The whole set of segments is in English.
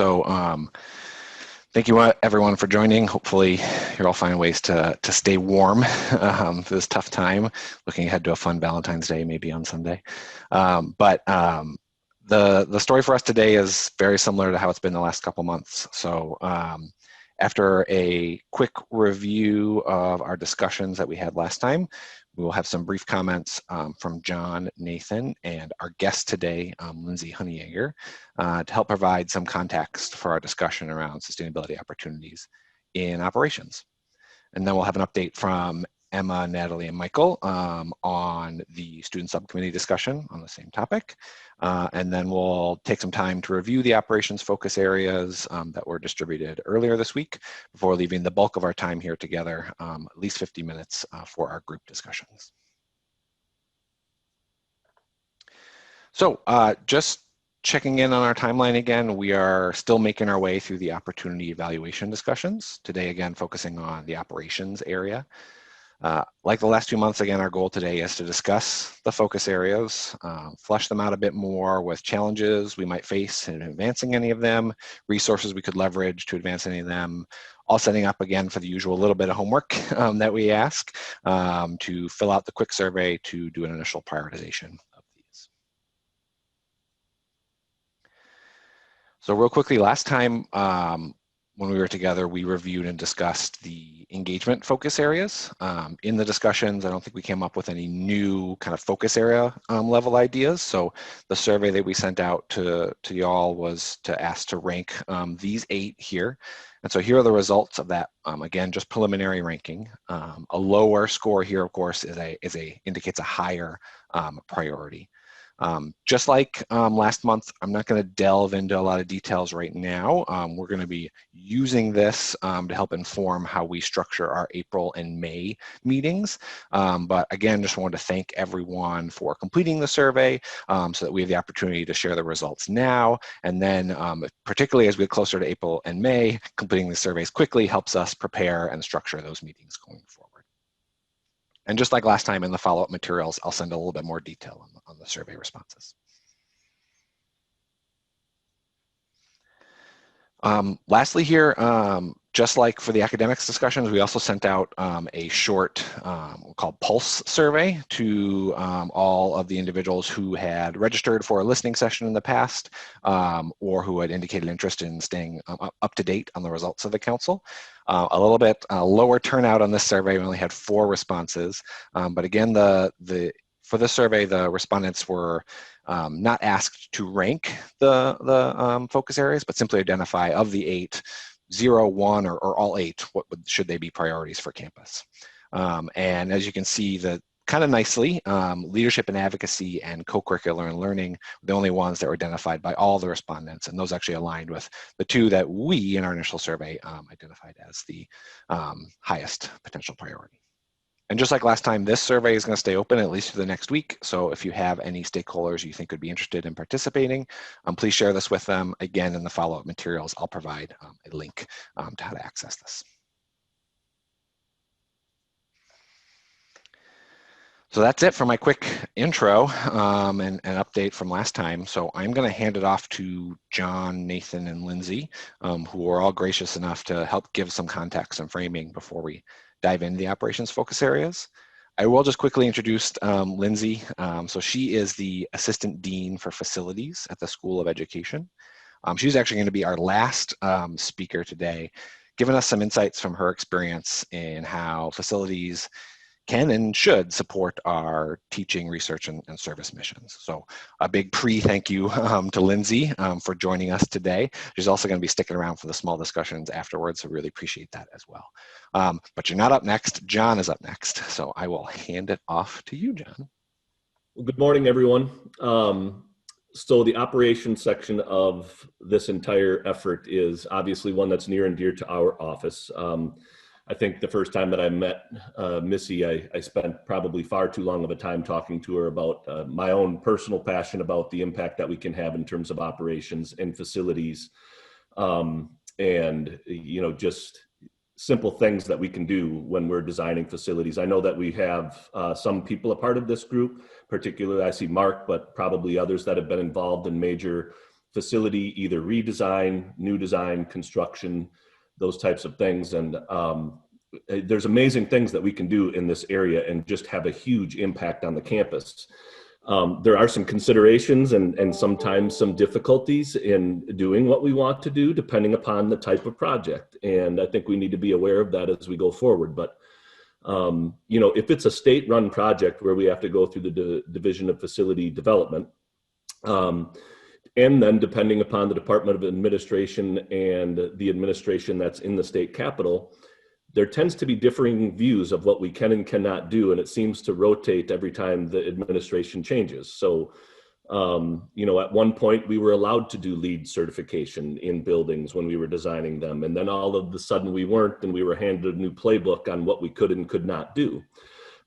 So thank you everyone for joining. Hopefully you're all finding ways to stay warm for this tough time. Looking ahead to a fun Valentine's Day, maybe on Sunday. The story for us today is very similar to how it's been the last couple months. So after a quick review of our discussions that we had last time, we will have some brief comments from John, Nathan, and our guest today, Lindsay Honeyegger, to help provide some context for our discussion around sustainability opportunities in operations. And then we'll have an update from Emma, Natalie, and Michael on the student subcommittee discussion on the same topic. And then we'll take some time to review the operations focus areas that were distributed earlier this week before leaving the bulk of our time here together, at least 50 minutes for our group discussions. So just checking in on our timeline again, we are still making our way through the opportunity evaluation discussions. Today, again, focusing on the operations area. Like the last 2 months, again, our goal today is to discuss the focus areas, flesh them out a bit more with challenges we might face in advancing any of them, resources we could leverage to advance any of them, all setting up again for the usual little bit of homework that we ask to fill out the quick survey to do an initial prioritization of these. So real quickly, last time, when we were together, we reviewed and discussed the engagement focus areas. In the discussions, I don't think we came up with any new kind of focus area level ideas. So the survey that we sent out to y'all was to ask to rank these 8 here. And so here are the results of that. Again, just preliminary ranking. A lower score here, of course, indicates a higher priority. Just like last month, I'm not going to delve into a lot of details right now. We're going to be using this to help inform how we structure our April and May meetings. But again, just wanted to thank everyone for completing the survey so that we have the opportunity to share the results now. And then particularly as we get closer to April and May, completing the surveys quickly helps us prepare and structure those meetings going forward. And just like last time in the follow-up materials, I'll send a little bit more detail on the survey responses. Lastly here, just like for the academics discussions, we also sent out a short called Pulse survey to all of the individuals who had registered for a listening session in the past or who had indicated interest in staying up to date on the results of the council. A little bit lower turnout on this survey. We only had 4 responses, but again, for this survey, the respondents were not asked to rank the focus areas, but simply identify of the 8, 0, 1, or all 8, should they be priorities for campus. And as you can see, kind of nicely, leadership and advocacy and co-curricular and learning were the only ones that were identified by all the respondents, and those actually aligned with the 2 that we in our initial survey identified as the highest potential priority. And just like last time, this survey is going to stay open at least for the next week. So if you have any stakeholders you think would be interested in participating, please share this with them. Again, in the follow-up materials, I'll provide a link to how to access this. So that's it for my quick intro and update from last time. So I'm going to hand it off to John, Nathan, and Lindsay, who were all gracious enough to help give some context and framing before we dive into the operations focus areas. I will just quickly introduce Lindsay. So she is the Assistant Dean for Facilities at the School of Education. She's actually going to be our last speaker today, giving us some insights from her experience in how facilities can and should support our teaching, research, and service missions. So a big thank you to Lindsay for joining us today. She's also going to be sticking around for the small discussions afterwards, so really appreciate that as well. But you're not up next. John is up next, so I will hand it off to you, John. Well, good morning, everyone. So the operations section of this entire effort is obviously one that's near and dear to our office. I think the first time that I met Missy, I spent probably far too long of a time talking to her about my own personal passion about the impact that we can have in terms of operations and facilities, and just simple things that we can do when we're designing facilities. I know that we have some people a part of this group, particularly I see Mark, but probably others that have been involved in major facility, either redesign, new design, construction, those types of things. And there's amazing things that we can do in this area and just have a huge impact on the campus. There are some considerations and sometimes some difficulties in doing what we want to do, depending upon the type of project. And I think we need to be aware of that as we go forward. But, you know, if it's a state-run project where we have to go through the Division of Facility Development, and then depending upon the Department of Administration and the administration that's in the state capitol, there tends to be differing views of what we can and cannot do, and it seems to rotate every time the administration changes. So, you know, at one point we were allowed to do LEED certification in buildings when we were designing them, and then all of a sudden we weren't, and we were handed a new playbook on what we could and could not do.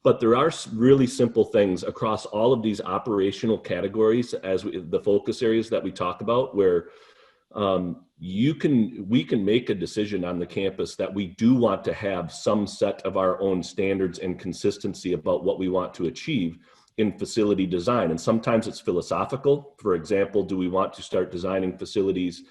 But there are really simple things across all of these operational categories, as the focus areas that we talk about, where we can make a decision on the campus that we do want to have some set of our own standards and consistency about what we want to achieve in facility design. And sometimes it's philosophical. For example, do we want to start designing facilities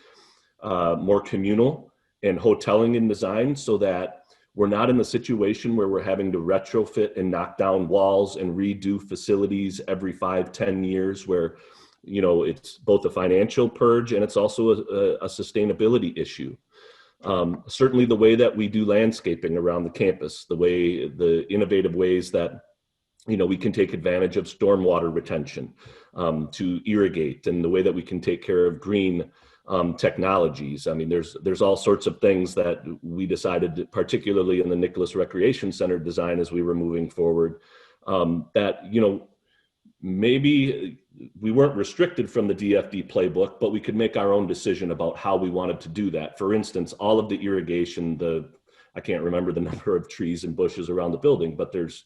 more communal and hoteling in design, so that we're not in the situation where we're having to retrofit and knock down walls and redo facilities every 5-10 years, where, you know, it's both a financial purge and it's also a sustainability issue. Certainly the way that we do landscaping around the campus, the innovative ways that, you know, we can take advantage of stormwater retention to irrigate, and the way that we can take care of green technologies. I mean, there's all sorts of things that we decided, particularly in the Nicholas Recreation Center design as we were moving forward, that, you know, maybe we weren't restricted from the DFD playbook, but we could make our own decision about how we wanted to do that. For instance, all of the irrigation, I can't remember the number of trees and bushes around the building, but there's,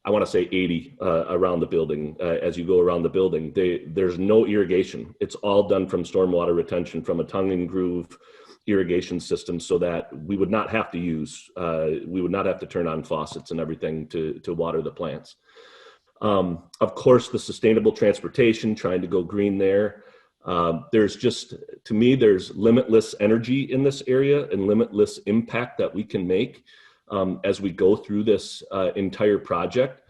I want to say 80 around the building. As you go around the building, there's no irrigation. It's all done from stormwater retention, from a tongue and groove irrigation system, so that we would not have to turn on faucets and everything to water the plants. Of course, the sustainable transportation, trying to go green there. There's just, to me, there's limitless energy in this area and limitless impact that we can make as we go through this entire project.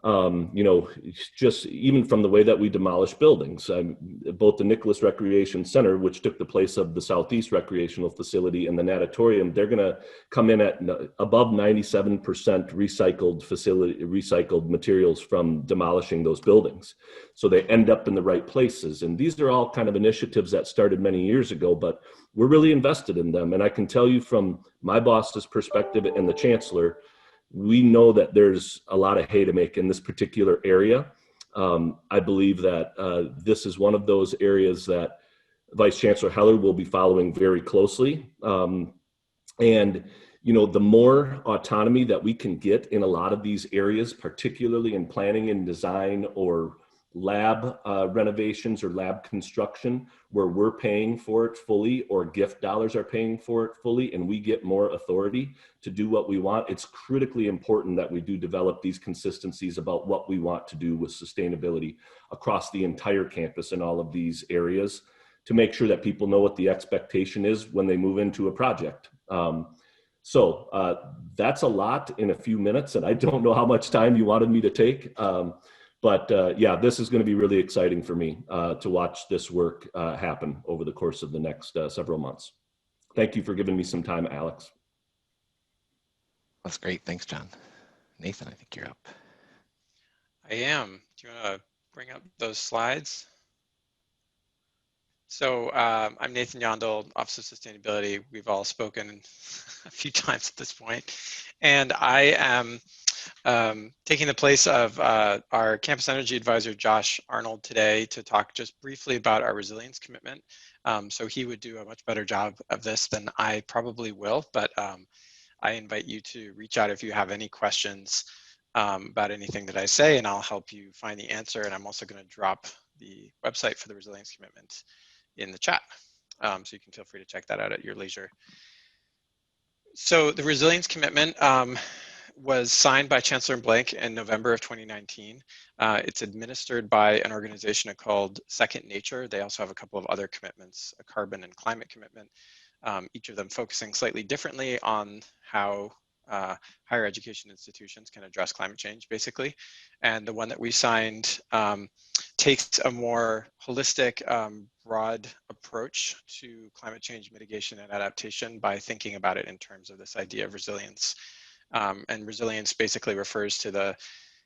You know, just even from the way that we demolish buildings, both the Nicholas Recreation Center, which took the place of the Southeast Recreational Facility, and the Natatorium, they're going to come in at above 97% recycled materials from demolishing those buildings. So they end up in the right places. And these are all kind of initiatives that started many years ago, but we're really invested in them. And I can tell you from my boss's perspective and the chancellor, we know that there's a lot of hay to make in this particular area. I believe that this is one of those areas that Vice Chancellor Heller will be following very closely. And, you know, the more autonomy that we can get in a lot of these areas, particularly in planning and design, or lab renovations or lab construction, where we're paying for it fully, or gift dollars are paying for it fully, and we get more authority to do what we want, it's critically important that we do develop these consistencies about what we want to do with sustainability across the entire campus in all of these areas, to make sure that people know what the expectation is when they move into a project. So that's a lot in a few minutes, and I don't know how much time you wanted me to take. But yeah, this is going to be really exciting for me to watch this work happen over the course of the next several months. Thank you for giving me some time, Alex. That's great. Thanks, John. Nathan, I think you're up. I am. Do you want to bring up those slides? So I'm Nathan Yondel, Office of Sustainability. We've all spoken a few times at this point. And I am taking the place of our Campus Energy Advisor, Josh Arnold, today to talk just briefly about our resilience commitment. So he would do a much better job of this than I probably will, but I invite you to reach out if you have any questions about anything that I say, and I'll help you find the answer. And I'm also going to drop the website for the resilience commitment in the chat. So you can feel free to check that out at your leisure. So the resilience commitment, was signed by Chancellor Blank in November of 2019. It's administered by an organization called Second Nature. They also have a couple of other commitments, a carbon and climate commitment, each of them focusing slightly differently on how higher education institutions can address climate change, basically. And the one that we signed takes a more holistic, broad approach to climate change mitigation and adaptation by thinking about it in terms of this idea of resilience. And resilience basically refers to the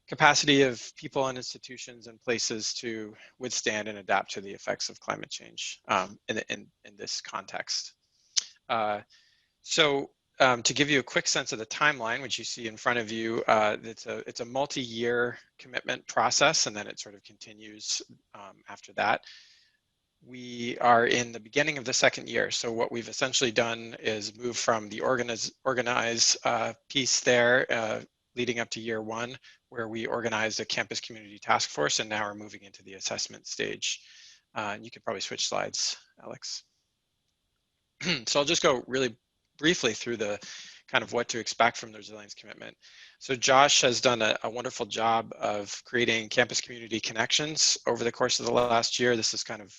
capacity of people and institutions and places to withstand and adapt to the effects of climate change in this context. To give you a quick sense of the timeline, which you see in front of you, it's a multi-year commitment process, and then it sort of continues after that. We are in the beginning of the second year. So what we've essentially done is move from the organize piece there, leading up to year one, where we organized a campus community task force, and now we're moving into the assessment stage. You could probably switch slides, Alex. So I'll just go really briefly through the kind of what to expect from the resilience commitment. So Josh has done a wonderful job of creating campus community connections over the course of the last year. This is kind of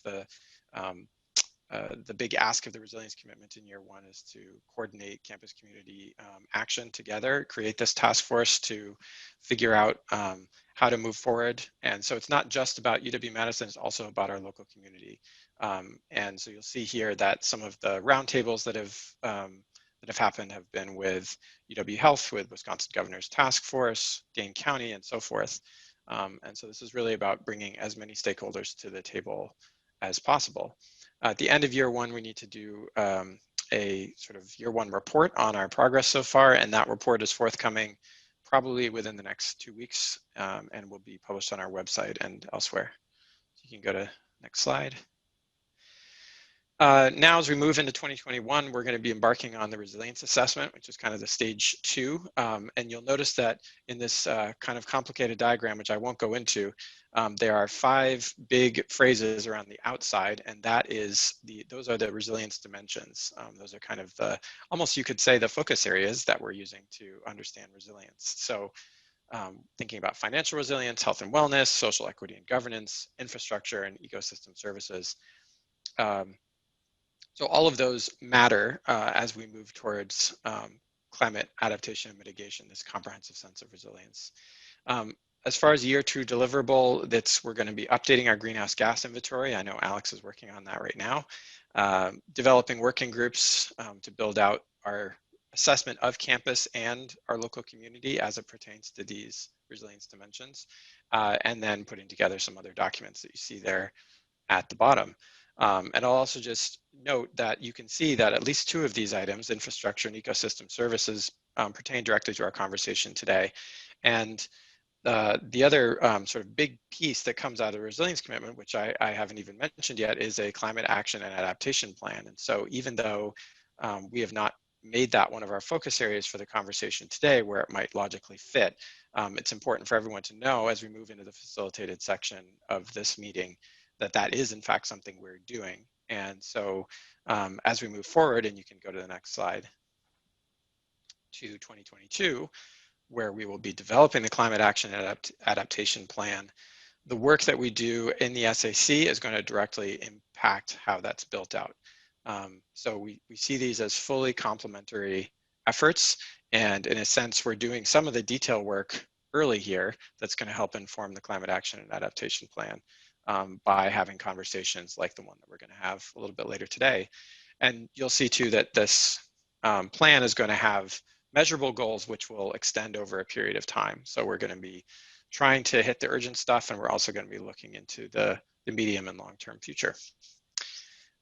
the big ask of the resilience commitment in year one, is to coordinate campus community action together, create this task force to figure out how to move forward. And so it's not just about UW-Madison, it's also about our local community. And so you'll see here that some of the roundtables that have happened have been with UW Health, with Wisconsin Governor's Task Force, Dane County, and so forth. And so this is really about bringing as many stakeholders to the table as possible. At the end of year one, we need to do a sort of year one report on our progress so far, and that report is forthcoming probably within the next 2 weeks, and will be published on our website and elsewhere. So you can go to next slide. Now, as we move into 2021, we're going to be embarking on the resilience assessment, which is kind of the stage 2. And you'll notice that in this kind of complicated diagram, which I won't go into, there are 5 big phrases around the outside, and those are the resilience dimensions. Those are kind of almost you could say the focus areas that we're using to understand resilience. So thinking about financial resilience, health and wellness, social equity and governance, infrastructure, and ecosystem services. So all of those matter as we move towards climate adaptation and mitigation, this comprehensive sense of resilience. As far as year 2 deliverable, we're going to be updating our greenhouse gas inventory. I know Alex is working on that right now. Developing working groups to build out our assessment of campus and our local community as it pertains to these resilience dimensions. And then putting together some other documents that you see there at the bottom. And I'll also just note that you can see that at least 2 of these items, infrastructure and ecosystem services, pertain directly to our conversation today. And the other sort of big piece that comes out of the resilience commitment, which I haven't even mentioned yet, is a climate action and adaptation plan. And so even though we have not made that one of our focus areas for the conversation today, where it might logically fit, it's important for everyone to know as we move into the facilitated section of this meeting that is in fact something we're doing. And so as we move forward, and you can go to the next slide, to 2022, where we will be developing the climate action and adaptation plan, the work that we do in the SAC is going to directly impact how that's built out. So we see these as fully complementary efforts, and in a sense, we're doing some of the detail work early here that's going to help inform the climate action and adaptation plan. By having conversations like the one that we're going to have a little bit later today. And you'll see too that this plan is going to have measurable goals which will extend over a period of time. So we're going to be trying to hit the urgent stuff, and we're also going to be looking into the medium and long-term future.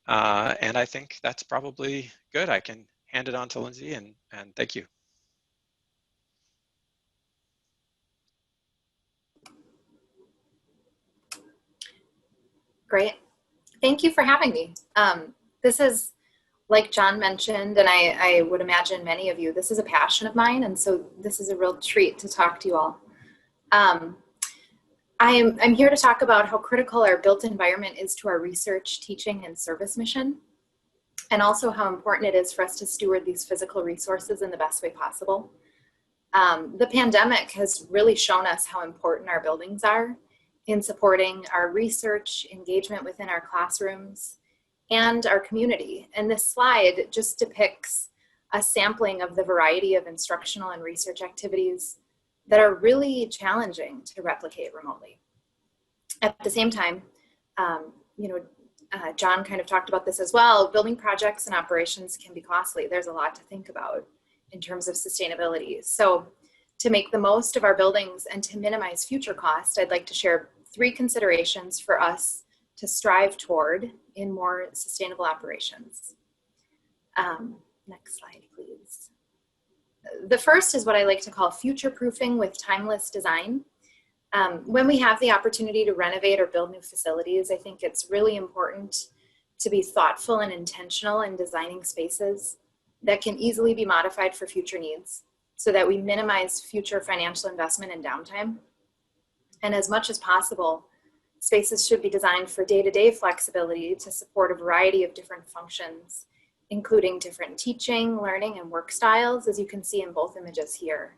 And I think that's probably good. I can hand it on to Lindsay, and thank you. Great. Thank you for having me. This is, like John mentioned, and I would imagine many of you, this is a passion of mine, and so this is a real treat to talk to you all. I'm here to talk about how critical our built environment is to our research, teaching, and service mission, and also how important it is for us to steward these physical resources in the best way possible. The pandemic has really shown us how important our buildings are in supporting our research, engagement within our classrooms, and our community. And this slide just depicts a sampling of the variety of instructional and research activities that are really challenging to replicate remotely. At the same time, John kind of talked about this as well, building projects and operations can be costly. There's a lot to think about in terms of sustainability. So to make the most of our buildings and to minimize future cost, I'd like to share 3 considerations for us to strive toward in more sustainable operations. Next slide, please. The first is what I like to call future-proofing with timeless design. When we have the opportunity to renovate or build new facilities, I think it's really important to be thoughtful and intentional in designing spaces that can easily be modified for future needs so that we minimize future financial investment and downtime. And as much as possible, spaces should be designed for day-to-day flexibility to support a variety of different functions, including different teaching, learning, and work styles, as you can see in both images here,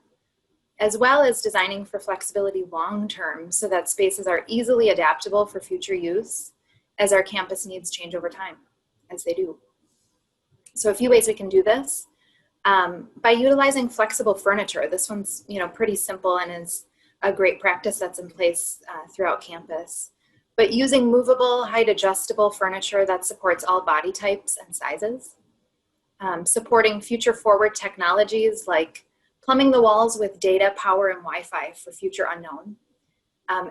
as well as designing for flexibility long-term so that spaces are easily adaptable for future use as our campus needs change over time, as they do. So a few ways we can do this. By utilizing flexible furniture. This one's pretty simple and is a great practice that's in place throughout campus. But using movable, height adjustable furniture that supports all body types and sizes. Supporting future forward technologies like plumbing the walls with data, power, and Wi-Fi for future unknown,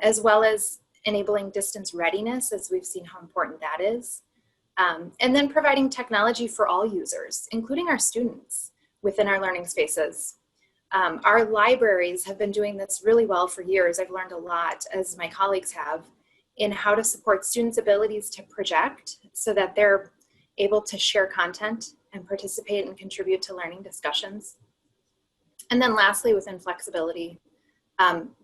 as well as enabling distance readiness, as we've seen how important that is. And then providing technology for all users, including our students within our learning spaces. Our libraries have been doing this really well for years. I've learned a lot, as my colleagues have, in how to support students' abilities to project so that they're able to share content and participate and contribute to learning discussions. And then lastly, within flexibility,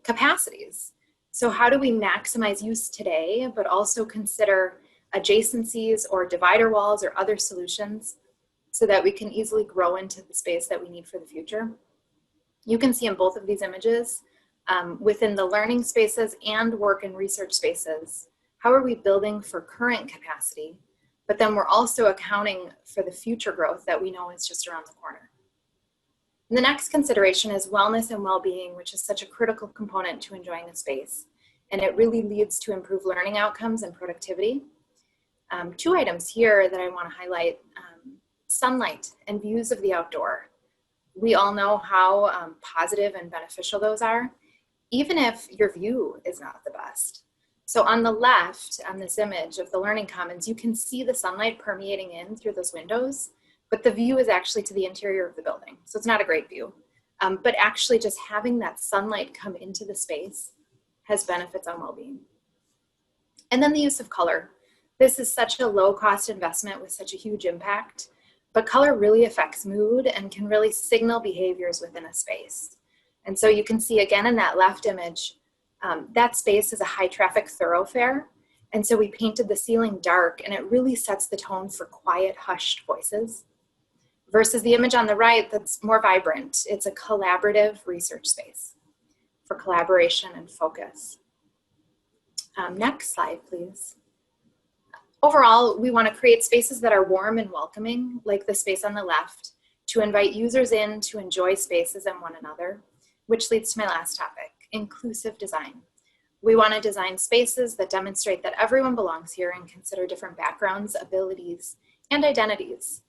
capacities. So how do we maximize use today, but also consider adjacencies or divider walls or other solutions so that we can easily grow into the space that we need for the future? You can see in both of these images, within the learning spaces and work and research spaces, how are we building for current capacity, but then we're also accounting for the future growth that we know is just around the corner. And the next consideration is wellness and well-being, which is such a critical component to enjoying a space. And it really leads to improved learning outcomes and productivity. 2 items here that I want to highlight, sunlight and views of the outdoor. We all know how positive and beneficial those are, even if your view is not the best. So on the left, on this image of the Learning Commons, you can see the sunlight permeating in through those windows, but the view is actually to the interior of the building. So it's not a great view, but actually just having that sunlight come into the space has benefits on well-being. And then the use of color. This is such a low-cost investment with such a huge impact, but color really affects mood and can really signal behaviors within a space. And so you can see again in that left image, that space is a high traffic thoroughfare. And so we painted the ceiling dark and it really sets the tone for quiet, hushed voices. Versus the image on the right that's more vibrant. It's a collaborative research space for collaboration and focus. Next slide, please. Overall, we want to create spaces that are warm and welcoming, like the space on the left, to invite users in to enjoy spaces and one another, which leads to my last topic, inclusive design. We want to design spaces that demonstrate that everyone belongs here and consider different backgrounds, abilities, and identities.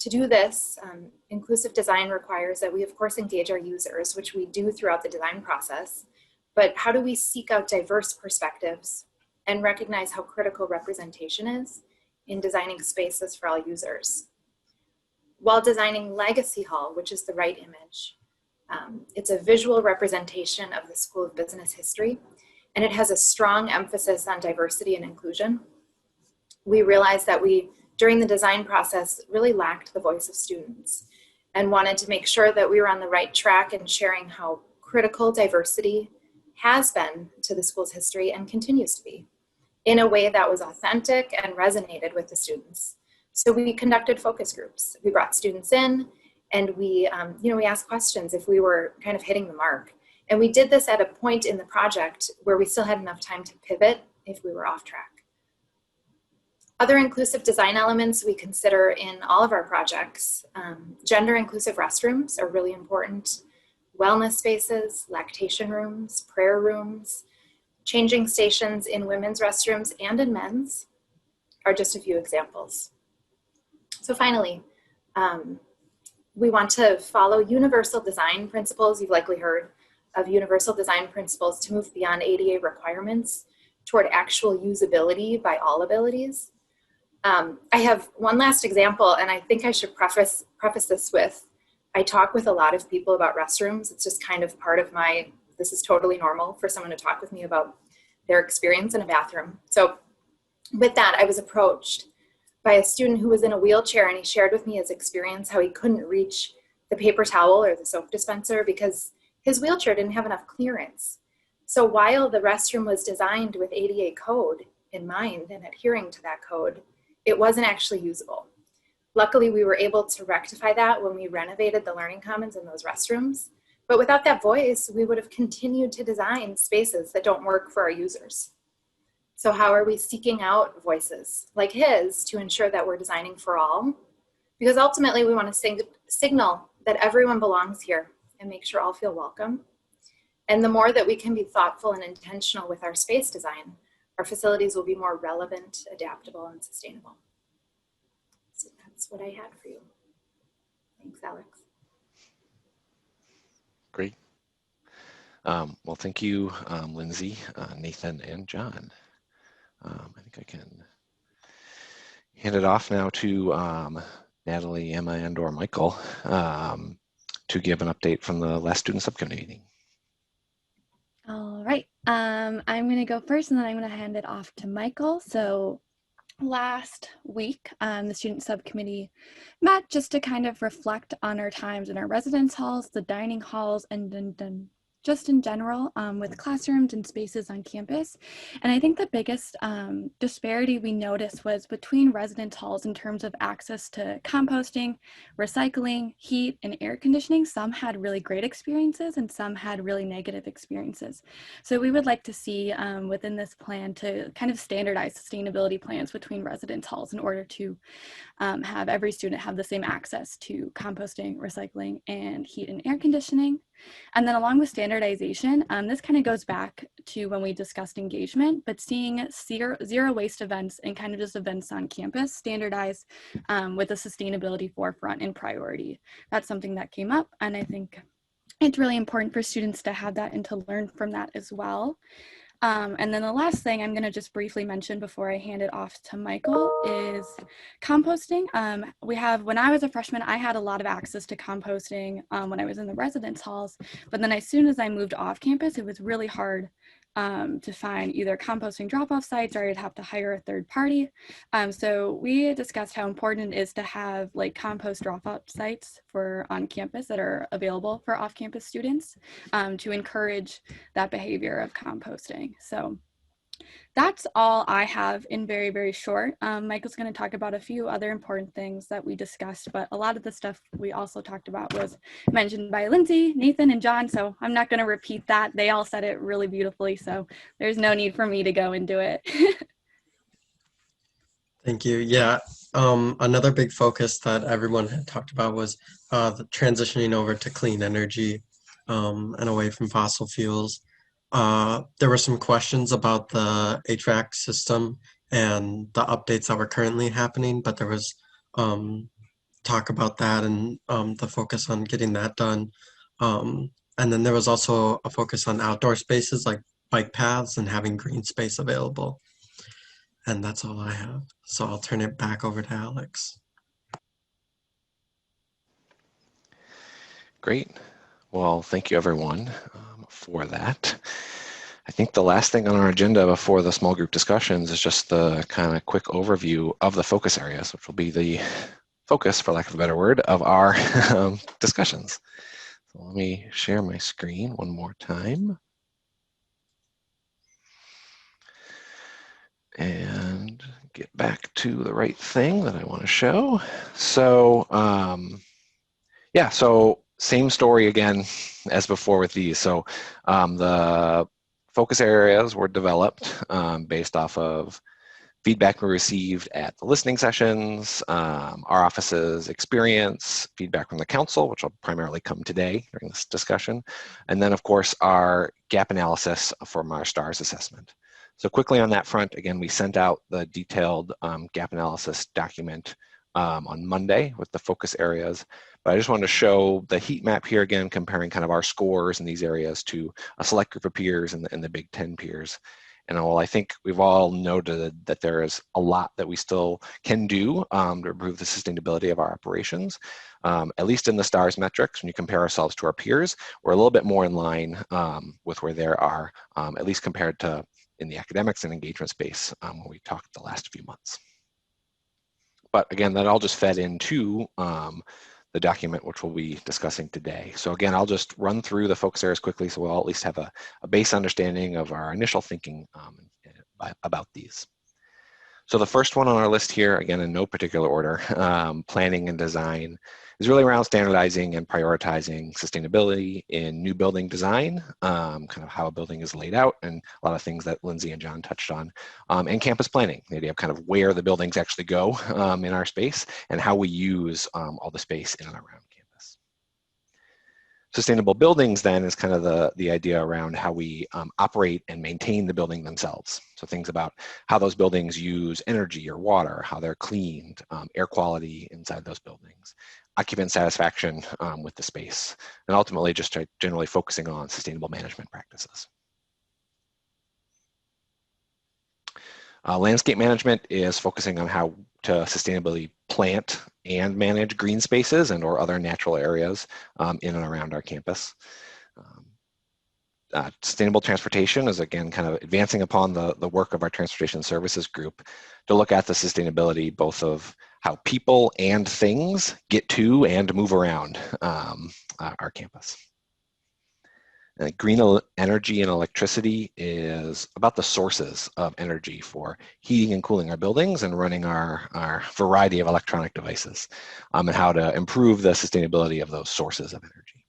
To do this, inclusive design requires that we, of course, engage our users, which we do throughout the design process, but how do we seek out diverse perspectives and recognize how critical representation is in designing spaces for all users? While designing Legacy Hall, which is the right image, it's a visual representation of the School of Business History, and it has a strong emphasis on diversity and inclusion. We realized that we, during the design process, really lacked the voice of students and wanted to make sure that we were on the right track in sharing how critical diversity has been to the school's history and continues to be in a way that was authentic and resonated with the students. So we conducted focus groups. We brought students in And we, we asked questions if we were kind of hitting the mark. And we did this at a point in the project where we still had enough time to pivot if we were off track. Other inclusive design elements we consider in all of our projects. Gender inclusive restrooms are really important. Wellness spaces, lactation rooms, prayer rooms, changing stations in women's restrooms and in men's are just a few examples. So finally, we want to follow universal design principles. You've likely heard of universal design principles to move beyond ADA requirements toward actual usability by all abilities. I have one last example, and I think I should preface this with, I talk with a lot of people about restrooms. It's just kind of part of my, this is totally normal for someone to talk with me about their experience in a bathroom. So with that, I was approached by a student who was in a wheelchair, and he shared with me his experience, how he couldn't reach the paper towel or the soap dispenser because his wheelchair didn't have enough clearance. So while the restroom was designed with ADA code in mind and adhering to that code, it wasn't actually usable. Luckily, we were able to rectify that when we renovated the learning commons in those restrooms. But without that voice, we would have continued to design spaces that don't work for our users. So how are we seeking out voices like his to ensure that we're designing for all? Because ultimately, we want to signal that everyone belongs here and make sure all feel welcome. And the more that we can be thoughtful and intentional with our space design, our facilities will be more relevant, adaptable, and sustainable. So that's what I had for you. Thanks, Alex. Great. Well, thank you, Lindsay, Nathan, and John. I think I can hand it off now to Natalie, Emma, and or Michael to give an update from the last student subcommittee meeting. All right, I'm going to go first, and then I'm going to hand it off to Michael. So last week, the student subcommittee met just to kind of reflect on our times in our residence halls, the dining halls, and then just in general with classrooms and spaces on campus. And I think the biggest disparity we noticed was between residence halls in terms of access to composting, recycling, heat, and air conditioning. Some had really great experiences and some had really negative experiences. So we would like to see within this plan to kind of standardize sustainability plans between residence halls in order to have every student have the same access to composting, recycling, and heat and air conditioning. And then along with standardization, this kind of goes back to when we discussed engagement, but seeing zero waste events and kind of just events on campus standardized with a sustainability forefront and priority. That's something that came up, and I think it's really important for students to have that and to learn from that as well. And then the last thing I'm going to just briefly mention before I hand it off to Michael is composting. When I was a freshman, I had a lot of access to composting when I was in the residence halls, but then as soon as I moved off campus, it was really hard to find either composting drop-off sites, or I'd have to hire a third party. So we discussed how important it is to have like compost drop-off sites for on campus that are available for off-campus students to encourage that behavior of composting. So that's all I have in very, very short. Michael's going to talk about a few other important things that we discussed, but a lot of the stuff we also talked about was mentioned by Lindsay, Nathan, and John, so I'm not going to repeat that. They all said it really beautifully, so there's no need for me to go and do it. Thank you. Yeah, another big focus that everyone had talked about was the transitioning over to clean energy and away from fossil fuels. There were some questions about the HVAC system and the updates that were currently happening, but there was talk about that and the focus on getting that done. And then there was also a focus on outdoor spaces like bike paths and having green space available. And that's all I have. So I'll turn it back over to Alex. Great. Well, thank you everyone for that. I think the last thing on our agenda before the small group discussions is just the kind of quick overview of the focus areas, which will be the focus, for lack of a better word, of our discussions. So let me share my screen one more time. And get back to the right thing that I want to show. So Yeah, so same story again as before with these. So the focus areas were developed based off of feedback we received at the listening sessions, our office's experience, feedback from the council, which will primarily come today during this discussion, and then of course our gap analysis from our STARS assessment. So quickly on that front, again, we sent out the detailed gap analysis document on Monday with the focus areas. But I just wanted to show the heat map here again, comparing kind of our scores in these areas to a select group of peers and the Big 10 peers. And while I think we've all noted that there is a lot that we still can do to improve the sustainability of our operations, at least in the STARS metrics, when you compare ourselves to our peers, we're a little bit more in line with where they are, at least compared to in the academics and engagement space when we talked the last few months. But again, that all just fed into the document which we'll be discussing today. So again, I'll just run through the focus areas quickly so we'll all at least have a base understanding of our initial thinking about these. So the first one on our list here, again, in no particular order, planning and design, is really around standardizing and prioritizing sustainability in new building design, kind of how a building is laid out, and a lot of things that Lindsay and John touched on, and campus planning, the idea of kind of where the buildings actually go in our space and how we use all the space in and around campus. Sustainable buildings then is kind of the idea around how we operate and maintain the building themselves. So things about how those buildings use energy or water, how they're cleaned, air quality inside those buildings, occupant satisfaction with the space, and ultimately just generally focusing on sustainable management practices. Landscape management is focusing on how to sustainably plant and manage green spaces and or other natural areas in and around our campus. Sustainable transportation is again kind of advancing upon the work of our transportation services group to look at the sustainability both of how people and things get to and move around our campus. Green energy and electricity is about the sources of energy for heating and cooling our buildings and running our variety of electronic devices, and how to improve the sustainability of those sources of energy.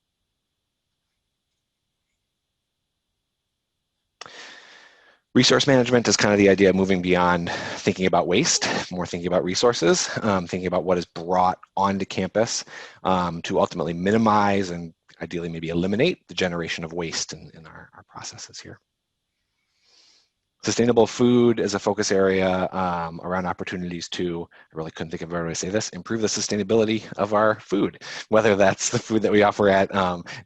Resource management is kind of the idea of moving beyond thinking about waste, more thinking about resources, thinking about what is brought onto campus to ultimately minimize and ideally maybe eliminate the generation of waste in our processes here. Sustainable food is a focus area around opportunities to, I really couldn't think of a better way to say this, improve the sustainability of our food, whether that's the food that we offer at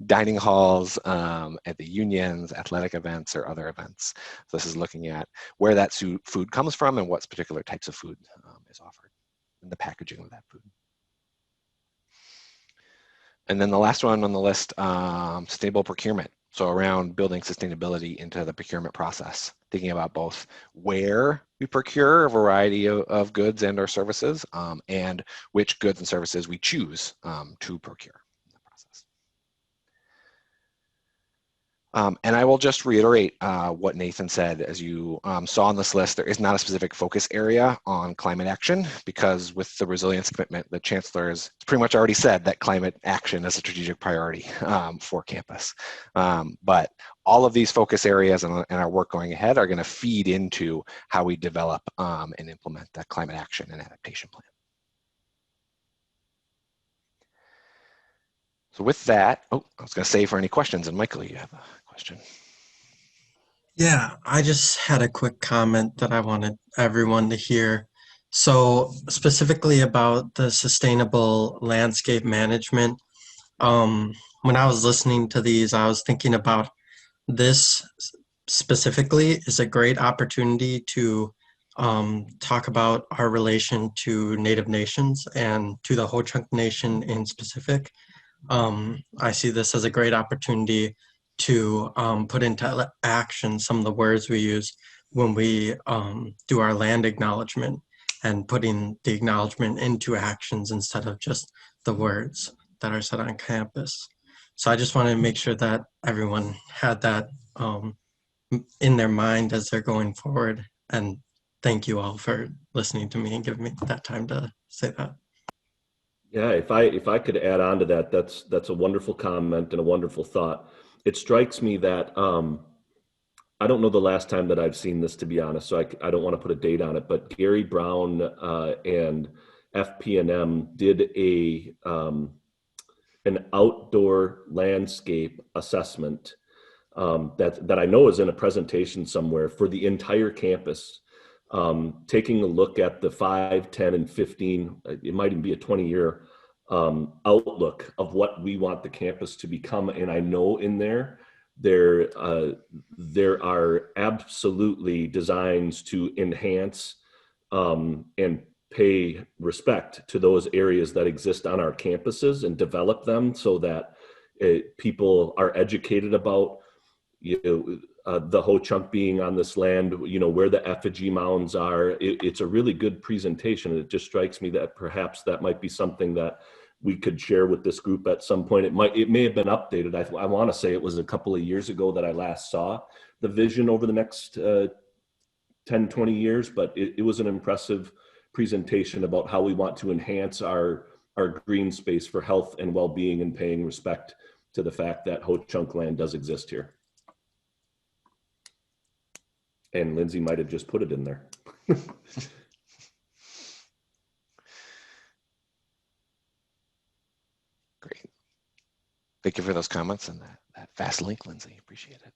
dining halls, at the unions, athletic events, or other events. So this is looking at where that food comes from and what particular types of food is offered and the packaging of that food. And then the last one on the list, sustainable procurement. So around building sustainability into the procurement process, thinking about both where we procure a variety of goods and or services and which goods and services we choose to procure in the process. And I will just reiterate what Nathan said. As you saw on this list, there is not a specific focus area on climate action because with the resilience commitment, the chancellor has pretty much already said that climate action is a strategic priority for campus. But all of these focus areas and our work going ahead are going to feed into how we develop and implement that climate action and adaptation plan. So with that, I was going to say for any questions, and Michael, you have a question. Yeah, I just had a quick comment that I wanted everyone to hear. So specifically about the sustainable landscape management, when I was listening to these, I was thinking about this specifically is a great opportunity to talk about our relation to Native nations and to the Ho-Chunk Nation in specific. I see this as a great opportunity to put into action some of the words we use when we do our land acknowledgement and putting the acknowledgement into actions instead of just the words that are said on campus. So I just wanted to make sure that everyone had that in their mind as they're going forward. And thank you all for listening to me and giving me that time to say that. Yeah, if I could add on to that, that's a wonderful comment and a wonderful thought. It strikes me that I don't know the last time that I've seen this, to be honest, so I don't want to put a date on it, but Gary Brown and FP&M did an outdoor landscape assessment that I know is in a presentation somewhere for the entire campus, taking a look at the 5, 10, and 15, it might even be a 20-year outlook of what we want the campus to become. And I know in there are absolutely designs to enhance and pay respect to those areas that exist on our campuses and develop them so that people are educated about the Ho Chunk being on this land, where the effigy mounds are. It's a really good presentation. It just strikes me that perhaps that might be something that we could share with this group at some point. It may have been updated. I want to say it was a couple of years ago that I last saw the vision over the next 10, 20 years, but it was an impressive presentation about how we want to enhance our green space for health and well-being and paying respect to the fact that Ho Chunk land does exist here. And Lindsay might have just put it in there. Great. Thank you for those comments and that fast link, Lindsay. Appreciate it.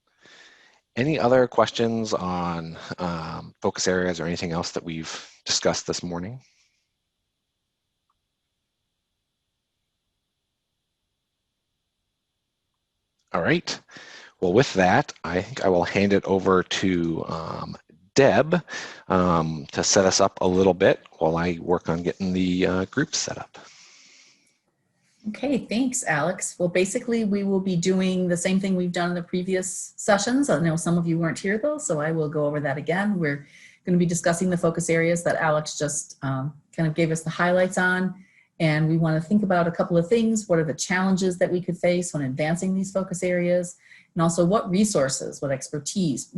Any other questions on focus areas or anything else that we've discussed this morning? All right. Well, with that, I think I will hand it over to Deb to set us up a little bit while I work on getting the group set up. Okay, thanks, Alex. Well, basically, we will be doing the same thing we've done in the previous sessions. I know some of you weren't here, though, so I will go over that again. We're going to be discussing the focus areas that Alex just kind of gave us the highlights on. And we want to think about a couple of things. What are the challenges that we could face when advancing these focus areas? And also what resources, what expertise,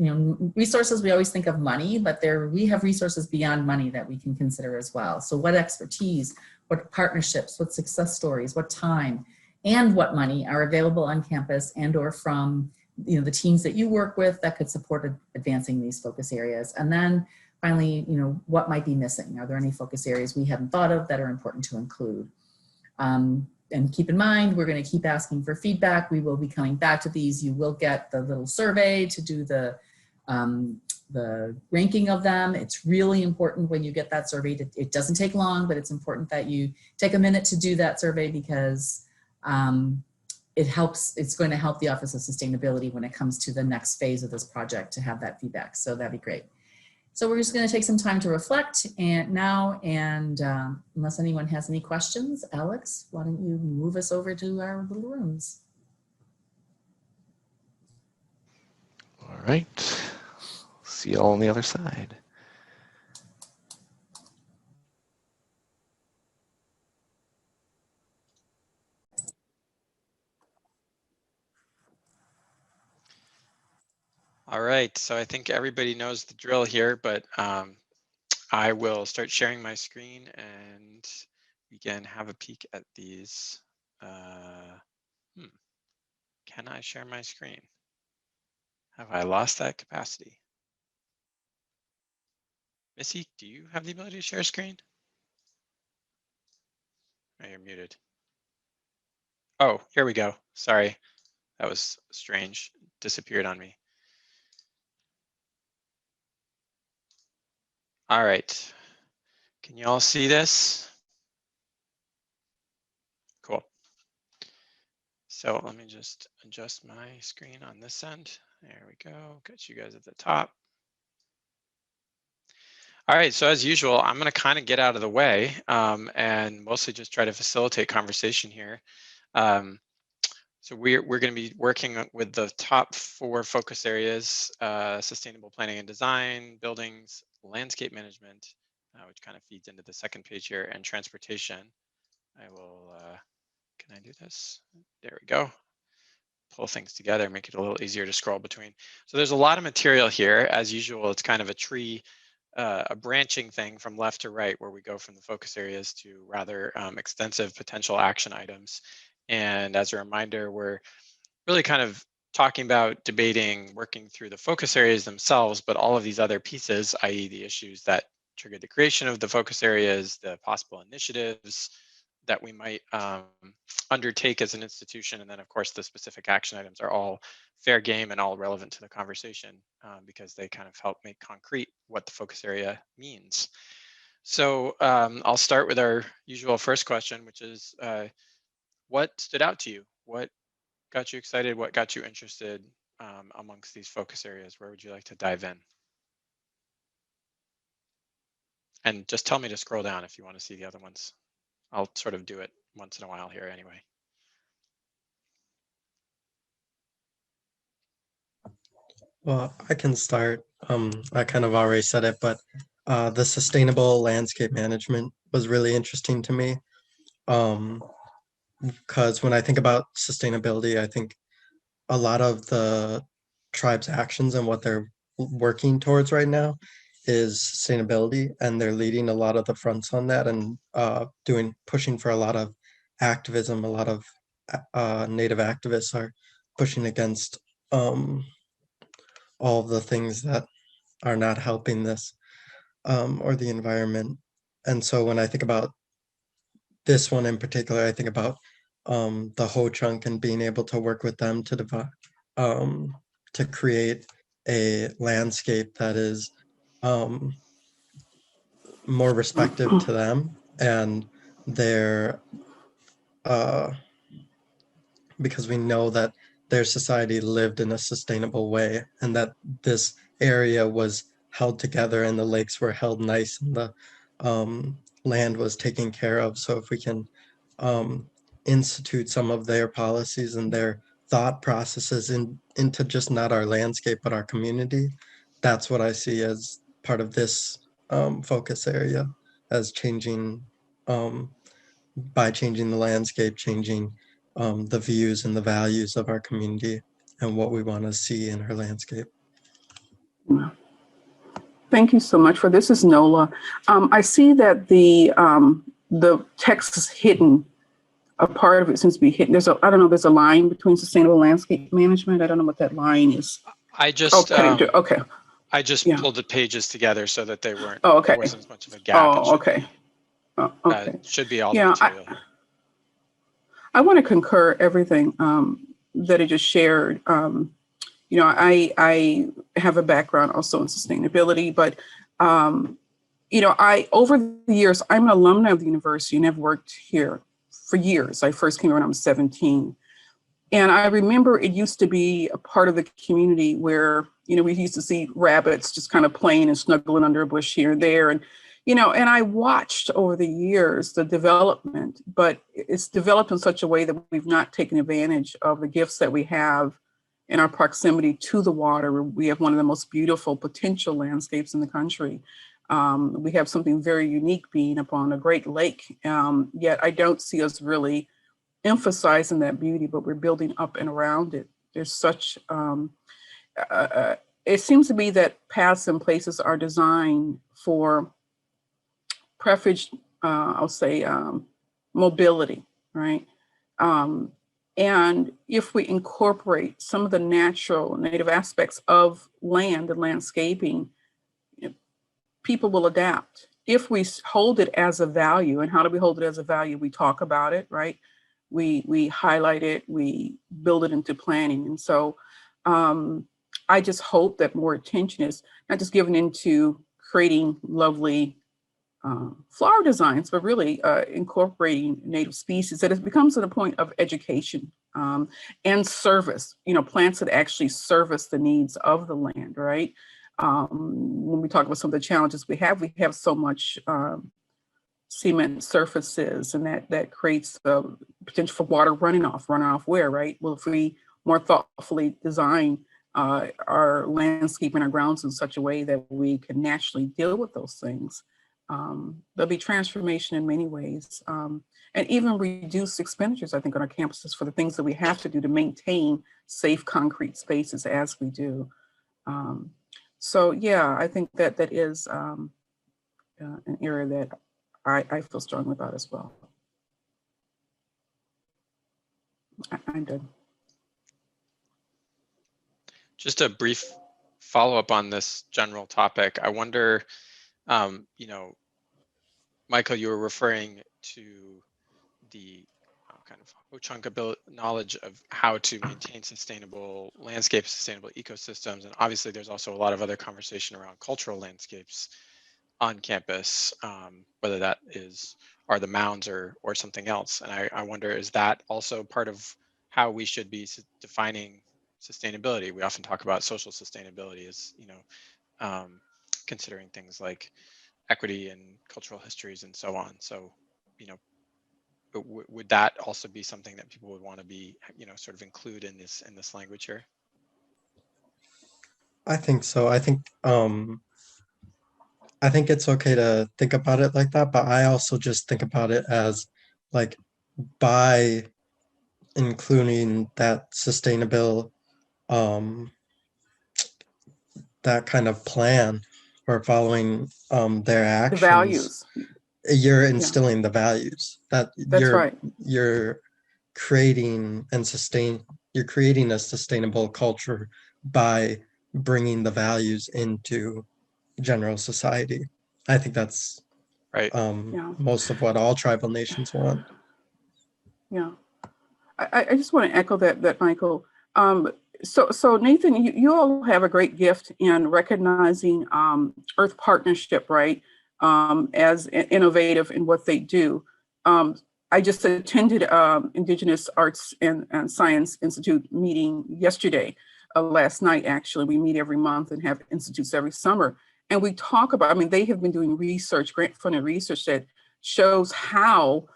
resources, we always think of money, but we have resources beyond money that we can consider as well. So what expertise, what partnerships, what success stories, what time, and what money are available on campus and or from the teams that you work with that could support advancing these focus areas. And then finally, what might be missing? Are there any focus areas we haven't thought of that are important to include? And keep in mind, we're going to keep asking for feedback. We will be coming back to these. You will get the little survey to do the ranking of them. It's really important when you get that survey. It doesn't take long, but it's important that you take a minute to do that survey because it's going to help the Office of Sustainability when it comes to the next phase of this project to have that feedback. So that'd be great. So we're just going to take some time to reflect now, unless anyone has any questions, Alex, why don't you move us over to our little rooms? All right. See you all on the other side. All right, so I think everybody knows the drill here, but I will start sharing my screen and we can have a peek at these. Can I share my screen? Have I lost that capacity? Missy, do you have the ability to share screen? Oh, you're muted. Oh, here we go. Sorry, that was strange. Disappeared on me. All right, can you all see this? Cool. So let me just adjust my screen on this end. There we go, got you guys at the top. All right, so as usual, I'm gonna kind of get out of the way and mostly just try to facilitate conversation here. So we're going to be working with the top 4 focus areas: sustainable planning and design, buildings, landscape management, which kind of feeds into the second page here, and transportation. I will, can I do this? There we go. Pull things together, make it a little easier to scroll between. So there's a lot of material here. As usual, it's kind of a tree a branching thing from left to right, where we go from the focus areas to rather extensive potential action items. And as a reminder, we're really kind of talking about debating, working through the focus areas themselves, but all of these other pieces, i.e. the issues that triggered the creation of the focus areas, the possible initiatives that we might undertake as an institution, and then of course the specific action items are all fair game and all relevant to the conversation because they kind of help make concrete what the focus area means. So I'll start with our usual first question, which is what stood out to you? What got you excited? What got you interested amongst these focus areas? Where would you like to dive in? And just tell me to scroll down if you want to see the other ones. I'll sort of do it once in a while here anyway. Well, I can start. I kind of already said it, but the sustainable landscape management was really interesting to me. Because when I think about sustainability, I think a lot of the tribe's actions and what they're working towards right now is sustainability, and they're leading a lot of the fronts on that and pushing for a lot of activism. A lot of Native activists are pushing against all the things that are not helping this or the environment. And so when I think about this one in particular, I think about the Ho Chunk and being able to work with them to create a landscape that is more respective to them and their because we know that their society lived in a sustainable way and that this area was held together and the lakes were held nice and the land was taken care of. So if we can institute some of their policies and their thought processes into just not our landscape, but our community, that's what I see as part of this focus area, as changing, by changing the landscape, changing the views and the values of our community and what we want to see in our landscape. Thank you so much for this. Is Nola. I see that the text is hidden. A part of it seems to be hidden. There's a line between sustainable landscape management. I don't know what that line is. I just okay. I just pulled the pages together so that they weren't. Oh, okay. There wasn't as much of a gap. Okay. Okay. Should be all the material here. I want to concur everything that it just shared. You know, I have a background also in sustainability, but you know, over the years, I'm an alumna of the university and have worked here for years. I first came here when I was 17. And I remember it used to be a part of the community where, you know, we used to see rabbits just kind of playing and snuggling under a bush here and there. And, you know, and I watched over the years the development, but it's developed in such a way that we've not taken advantage of the gifts that we have in our proximity to the water. We have one of the most beautiful potential landscapes in the country. We have something very unique being upon a great lake, yet I don't see us really emphasizing that beauty, but we're building up and around it. There's such, it seems to be that paths and places are designed for preference, I'll say mobility, right? And if we incorporate some of the natural native aspects of land and landscaping, you know, people will adapt. If we hold it as a value, and how do we hold it as a value? We talk about it, right? We highlight it, we build it into planning. And so I just hope that more attention is not just given into creating lovely flower designs, but really incorporating native species, that it becomes to the point of education and service, you know, plants that actually service the needs of the land, right? When we talk about some of the challenges we have so much cement surfaces, and that creates the potential for water running off where, right? Well, if we more thoughtfully design our landscape and our grounds in such a way that we can naturally deal with those things, there'll be transformation in many ways, and even reduce expenditures, I think, on our campuses for the things that we have to do to maintain safe concrete spaces as we do. So yeah, I think that that is an area that I feel strongly about as well. I'm done. Just a brief follow-up on this general topic. I wonder, you know, Michael, you were referring to the kind of chunk of knowledge of how to maintain sustainable landscapes, sustainable ecosystems, and obviously there's also a lot of other conversation around cultural landscapes on campus, whether that are the mounds or something else. And I wonder, is that also part of how we should be defining sustainability? We often talk about social sustainability as, you know, considering things like equity and cultural histories and so on. So, you know, would that also be something that people would want to be, you know, sort of include in this language here? I think so. I think it's okay to think about it like that, but I also just think about it as like by including that sustainable that kind of plan or following their The actions, values. you're Yeah, instilling the values that that's right. you're creating you're creating a sustainable culture by bringing the values into general society. I think that's Right. Yeah. most of what all tribal nations want. Yeah. I just want to echo that Michael. So Nathan, you all have a great gift in recognizing Earth Partnership, right, as innovative in what they do. I just attended Indigenous Arts and Science Institute meeting yesterday, last night actually. We meet every month and have institutes every summer. And we talk about, I mean, they have been doing research, grant-funded research that shows how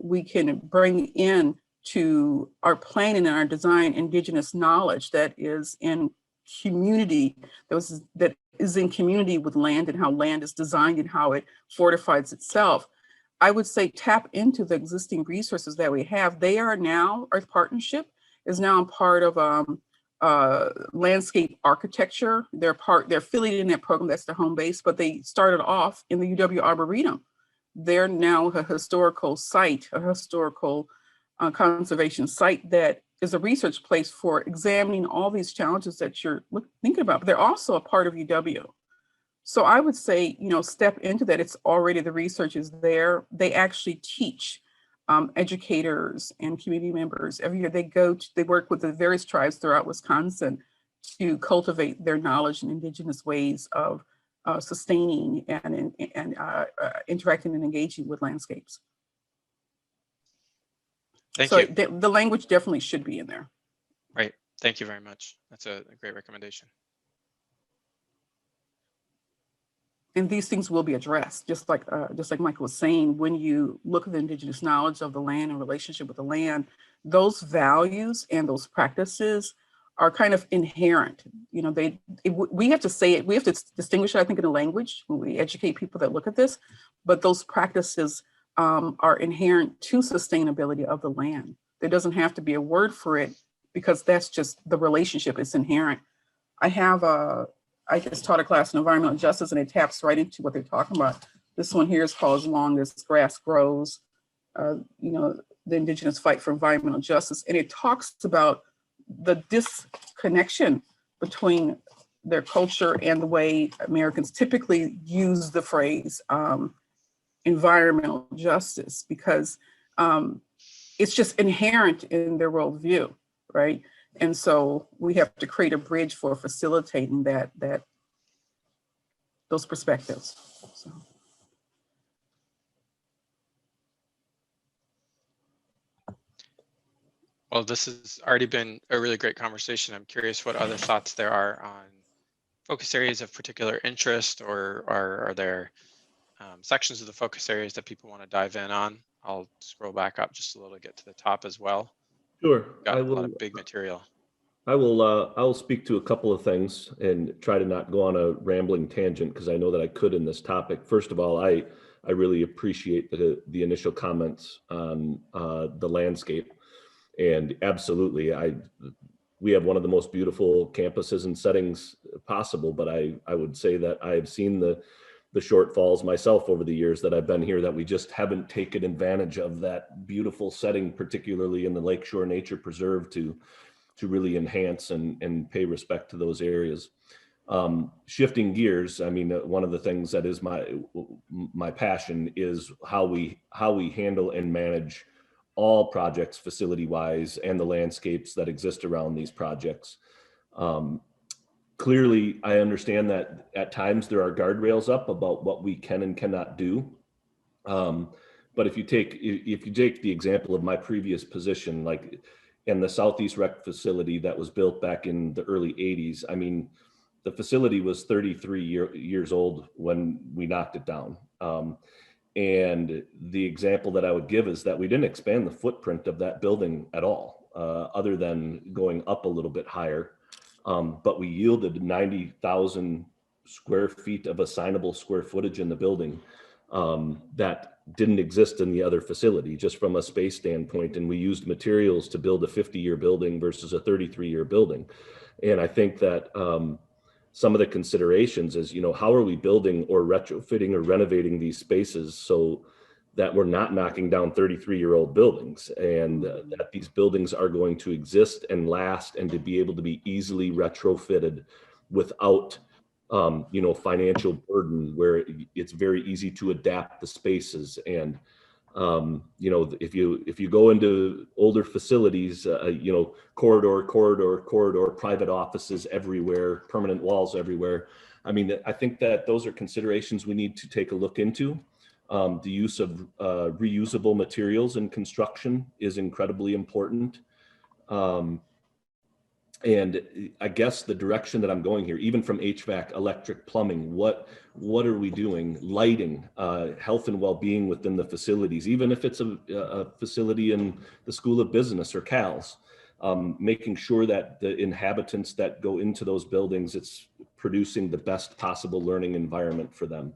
we can bring in to our planning and our design Indigenous knowledge that is in community, that is in community with land and how land is designed and how it fortifies itself. I would say tap into the existing resources that we have. They are now, Earth Partnership is now a part of landscape architecture. They're affiliated in that program, that's their home base, but they started off in the UW Arboretum. They're now a historical site, a historical conservation site that is a research place for examining all these challenges that you're thinking about. But they're also a part of UW. So I would say, you know, step into that. It's already, the research is there. They actually teach educators and community members. Every year they work with the various tribes throughout Wisconsin to cultivate their knowledge in Indigenous ways of sustaining and interacting and engaging with landscapes. Thank you. The language definitely should be in there. Right. Thank you very much. That's a great recommendation. And these things will be addressed, just like Michael was saying. When you look at the Indigenous knowledge of the land and relationship with the land, those values and those practices are kind of inherent. You know, we have to say it. We have to distinguish it, I think, in the language when we educate people that look at this. But those practices are inherent to sustainability of the land. There doesn't have to be a word for it because that's just the relationship. It's inherent. I just taught a class in environmental justice and it taps right into what they're talking about. This one here is called As Long as Grass Grows, you know, the Indigenous fight for environmental justice. And it talks about the disconnection between their culture and the way Americans typically use the phrase environmental justice, because it's just inherent in their worldview, right? And so we have to create a bridge for facilitating those perspectives. So. Well, this has already been a really great conversation. I'm curious what other thoughts there are on focus areas of particular interest, or are there sections of the focus areas that people want to dive in on? I'll scroll back up just a little to get to the top as well. Sure. Got a lot of big material. I will speak to a couple of things and try to not go on a rambling tangent, because I know that I could in this topic. First of all, I really appreciate the initial comments on the landscape, and absolutely, we have one of the most beautiful campuses and settings possible, but I would say that I've seen the shortfalls myself over the years that I've been here, that we just haven't taken advantage of that beautiful setting, particularly in the Lakeshore Nature Preserve, to really enhance and pay respect to those areas. Shifting gears, I mean, one of the things that is my passion is how we handle and manage all projects facility-wise and the landscapes that exist around these projects. Clearly, I understand that at times there are guardrails up about what we can and cannot do. But if you take the example of my previous position, like in the Southeast Rec facility that was built back in the early 80s, I mean, the facility was 33 years old when we knocked it down. And the example that I would give is that we didn't expand the footprint of that building at all, other than going up a little bit higher. But we yielded 90,000 square feet of assignable square footage in the building that didn't exist in the other facility, just from a space standpoint. And we used materials to build a 50-year building versus a 33-year building. And I think that some of the considerations is, you know, how are we building or retrofitting or renovating these spaces so that we're not knocking down 33-year-old buildings, and that these buildings are going to exist and last, and to be able to be easily retrofitted without you know, financial burden, where it's very easy to adapt the spaces. And you know, if you go into older facilities, you know, corridor, private offices everywhere, permanent walls everywhere. I mean, I think that those are considerations we need to take a look into. The use of reusable materials in construction is incredibly important. And I guess the direction that I'm going here, even from HVAC, electric, plumbing, what are we doing? Lighting, health and well-being within the facilities, even if it's a facility in the School of Business or CALS, making sure that the inhabitants that go into those buildings, it's producing the best possible learning environment for them.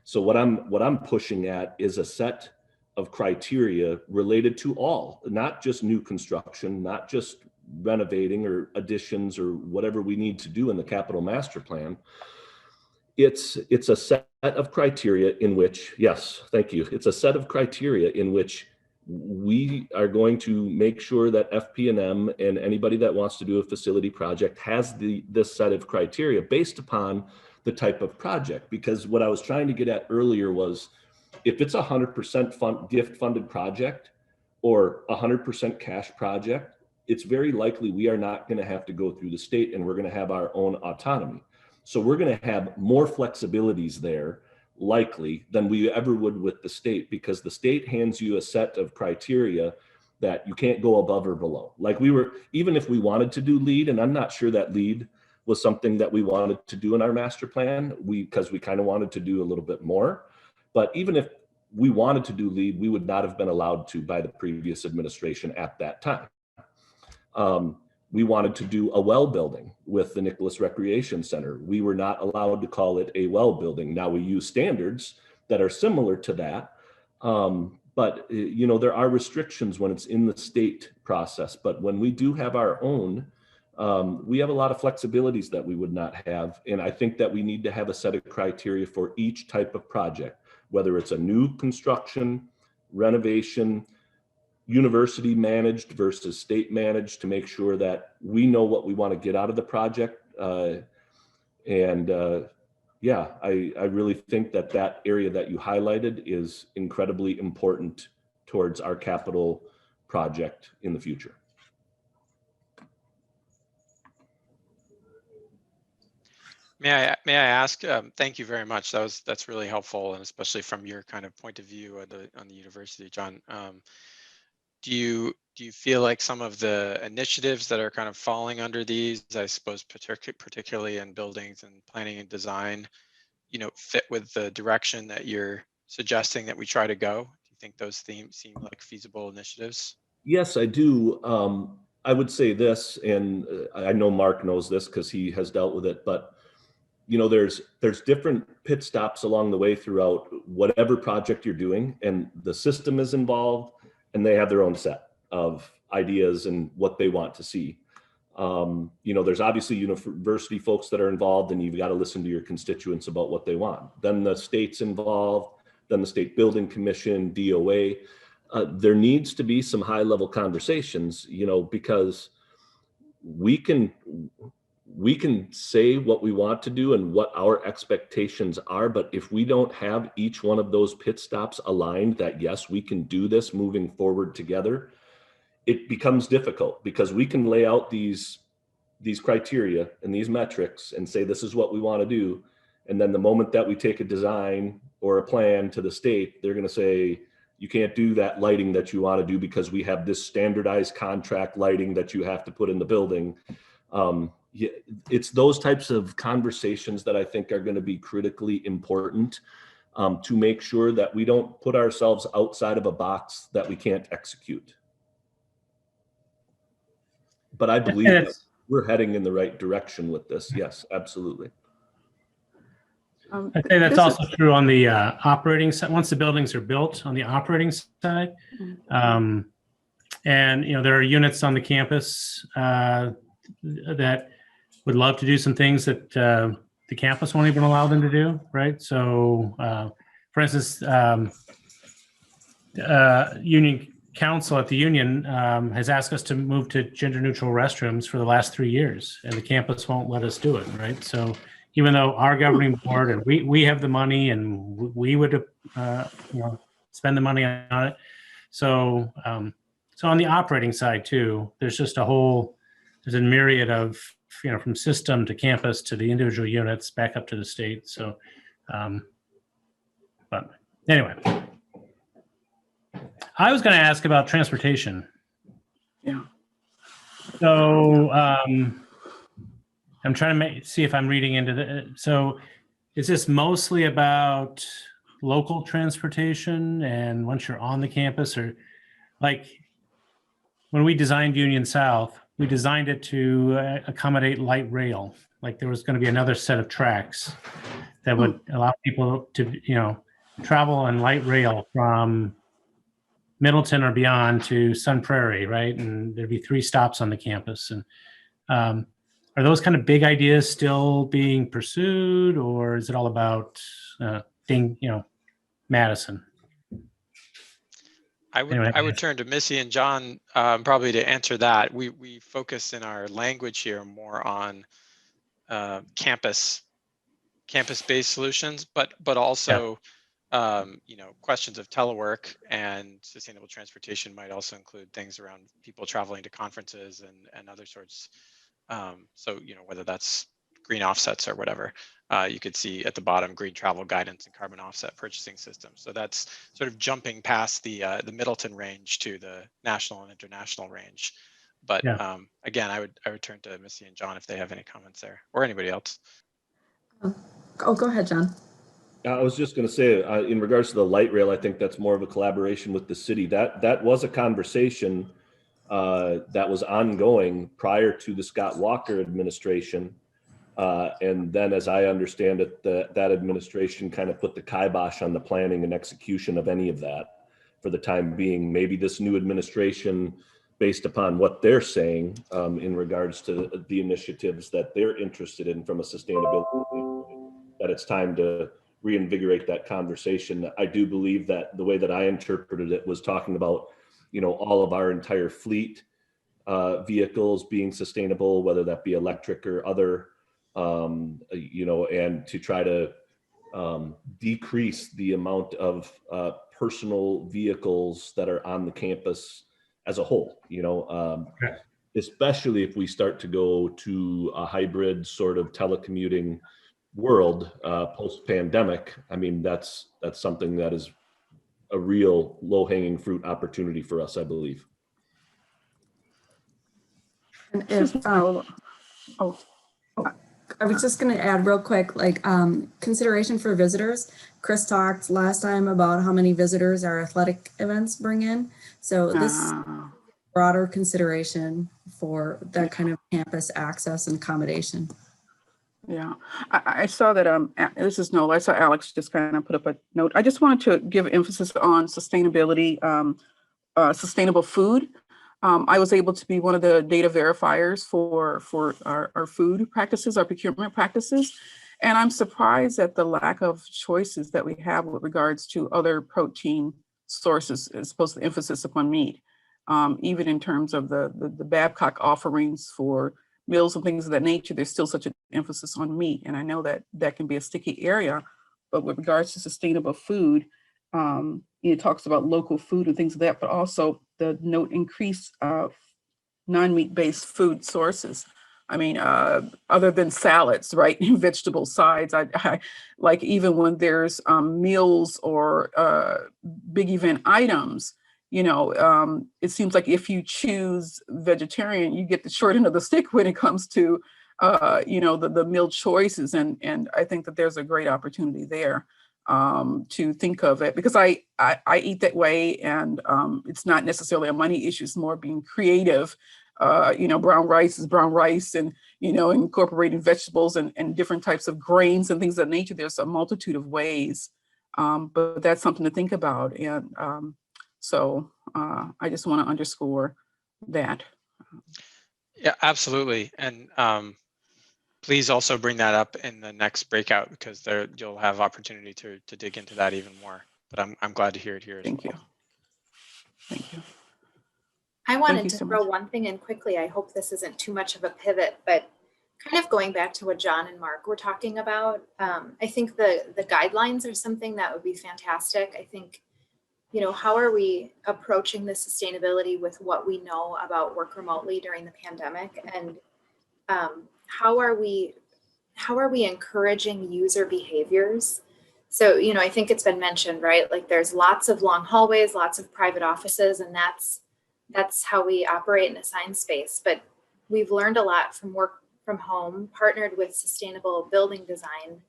So what I'm pushing at is a set of criteria related to all, not just new construction, not just renovating or additions or whatever we need to do in the capital master plan. It's a set of criteria in which, yes, thank you. It's a set of criteria in which we are going to make sure that FP&M and anybody that wants to do a facility project has this set of criteria based upon the type of project. Because what I was trying to get at earlier was, if it's 100% gift funded project or 100% cash project, it's very likely we are not going to have to go through the state, and we're going to have our own autonomy. So we're going to have more flexibilities there likely than we ever would with the state, because the state hands you a set of criteria that you can't go above or below. Like even if we wanted to do LEED, and I'm not sure that LEED was something that we wanted to do in our master plan, because we kind of wanted to do a little bit more. But even if we wanted to do LEED, we would not have been allowed to by the previous administration at that time. We wanted to do a well building with the Nicholas Recreation Center. We were not allowed to call it a well building. Now we use standards that are similar to that. But you know, there are restrictions when it's in the state process. But when we do have our own, we have a lot of flexibilities that we would not have. And I think that we need to have a set of criteria for each type of project, whether it's a new construction, renovation, university managed versus state managed, to make sure that we know what we want to get out of the project. Yeah, I really think that area that you highlighted is incredibly important towards our capital project in the future. May I ask? Thank you very much. That's really helpful, and especially from your kind of point of view on the university, John. Do you feel like some of the initiatives that are kind of falling under these, I suppose, particularly in buildings and planning and design, you know, fit with the direction that you're suggesting that we try to go? Do you think those themes seem like feasible initiatives? Yes, I do. I would say this, and I know Mark knows this because he has dealt with it, but you know, there's different pit stops along the way throughout whatever project you're doing, and the system is involved, and they have their own set of ideas and what they want to see. You know, there's obviously university folks that are involved, and you've got to listen to your constituents about what they want. Then the state's involved, then the State Building Commission, DOA. There needs to be some high level conversations, you know, because we can say what we want to do and what our expectations are, but if we don't have each one of those pit stops aligned that yes, we can do this moving forward together, it becomes difficult, because we can lay out these criteria and these metrics and say this is what we want to do, and then the moment that we take a design or a plan to the state, they're going to say you can't do that lighting that you want to do because we have this standardized contract lighting that you have to put in the building. It's those types of conversations that I think are going to be critically important to make sure that we don't put ourselves outside of a box that we can't execute. But I believe that we're heading in the right direction with this. Yes, absolutely. I'd say that's also true on the operating side. Once the buildings are built on the operating side, and you know, there are units on the campus that would love to do some things that the campus won't even allow them to do, right? So, for instance, union council at the union has asked us to move to gender-neutral restrooms for the last 3 years, and the campus won't let us do it, right? So, even though our governing board and we have the money and we would you know, spend the money on it. So so on the operating side too, there's just there's a myriad of, you know, from system to campus to the individual units back up to the state. So but anyway, I was going to ask about transportation. Yeah. So I'm trying to see if I'm reading into the, so is this mostly about local transportation and once you're on the campus, or like when we designed Union South, we designed it to accommodate light rail. Like there was going to be another set of tracks that would allow people to, you know, travel on light rail from Middleton or beyond to Sun Prairie, right? And there'd be 3 stops on the campus. And are those kind of big ideas still being pursued, or is it all about Madison? I would turn to Missy and John probably to answer that. We focus in our language here more on campus-based solutions, but also you know, questions of telework and sustainable transportation might also include things around people traveling to conferences and other sorts. So, you know, whether that's green offsets or whatever, you could see at the bottom, green travel guidance and carbon offset purchasing systems. So that's sort of jumping past the Middleton range to the national and international range. But again, I would turn to Missy and John if they have any comments there, or anybody else. Oh, go ahead, John. I was just going to say, in regards to the light rail, I think that's more of a collaboration with the city. That was a conversation that was ongoing prior to the Scott Walker administration. And then, as I understand it, that administration kind of put the kibosh on the planning and execution of any of that for the time being. Maybe this new administration, based upon what they're saying in regards to the initiatives that they're interested in from a sustainability standpoint, that it's time to reinvigorate that conversation. I do believe that the way that I interpreted it was talking about, you know, all of our entire fleet vehicles being sustainable, whether that be electric or other, you know, and to try to decrease the amount of personal vehicles that are on the campus as a whole, you know, especially if we start to go to a hybrid sort of telecommuting world post-pandemic. I mean, that's something that is a real low-hanging fruit opportunity for us, I believe. And if I was just going to add real quick, like consideration for visitors. Chris talked last time about how many visitors our athletic events bring in. So this broader consideration for that kind of campus access and accommodation. Yeah, I saw that, this is Noel, I saw Alex just kind of put up a note. I just wanted to give emphasis on sustainability, sustainable food. I was able to be one of the data verifiers for our food practices, our procurement practices. And I'm surprised at the lack of choices that we have with regards to other protein sources, as opposed to the emphasis upon meat. Even in terms of the Babcock offerings for meals and things of that nature, there's still such an emphasis on meat. And I know that that can be a sticky area, but with regards to sustainable food, it talks about local food and things of that, but also the note increase of non-meat based food sources. I mean, other than salads, right? Vegetable sides. I like, even when there's meals or big event items, it seems like if you choose vegetarian, you get the short end of the stick when it comes to, the meal choices. And I think that there's a great opportunity there to think of it, because I eat that way, and it's not necessarily a money issue. It's more being creative. Brown rice is brown rice, and incorporating vegetables and different types of grains and things of that nature. There's a multitude of ways, but that's something to think about. And so I just want to underscore that. Yeah, absolutely. And please also bring that up in the next breakout, because there you'll have opportunity to dig into that even more. But I'm glad to hear it here as well. Thank you. Thank you. I wanted to throw one thing in quickly. I hope this isn't too much of a pivot, but kind of going back to what John and Mark were talking about, I think the guidelines are something that would be fantastic. I think, how are we approaching the sustainability with what we know about work remotely during the pandemic? And how are we encouraging user behaviors? So, I think it's been mentioned, right? Like, there's lots of long hallways, lots of private offices, and that's how we operate in assign space. But we've learned a lot from work from home, partnered with sustainable building design.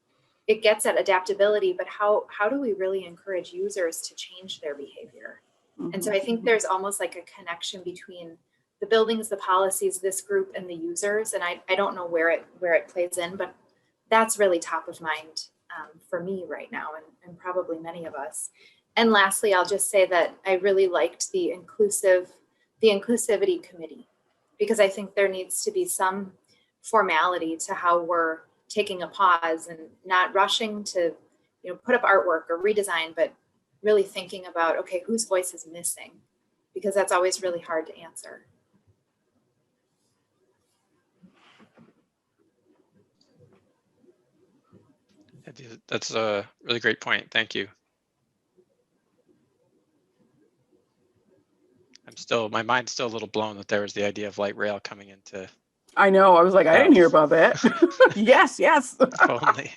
It gets at adaptability, but how do we really encourage users to change their behavior? Mm-hmm. And so I think there's almost like a connection between the buildings, the policies, this group, and the users. And I don't know where it plays in, but that's really top of mind for me right now, and probably many of us. And lastly, I'll just say that I really liked the inclusivity committee, because I think there needs to be some formality to how we're taking a pause and not rushing to, put up artwork or redesign, but really thinking about, okay, whose voice is missing? Because that's always really hard to answer. That's a really great point. Thank you. My mind's still a little blown that there was the idea of light rail coming into. I know. I was like, I didn't hear about that. Yes. If only.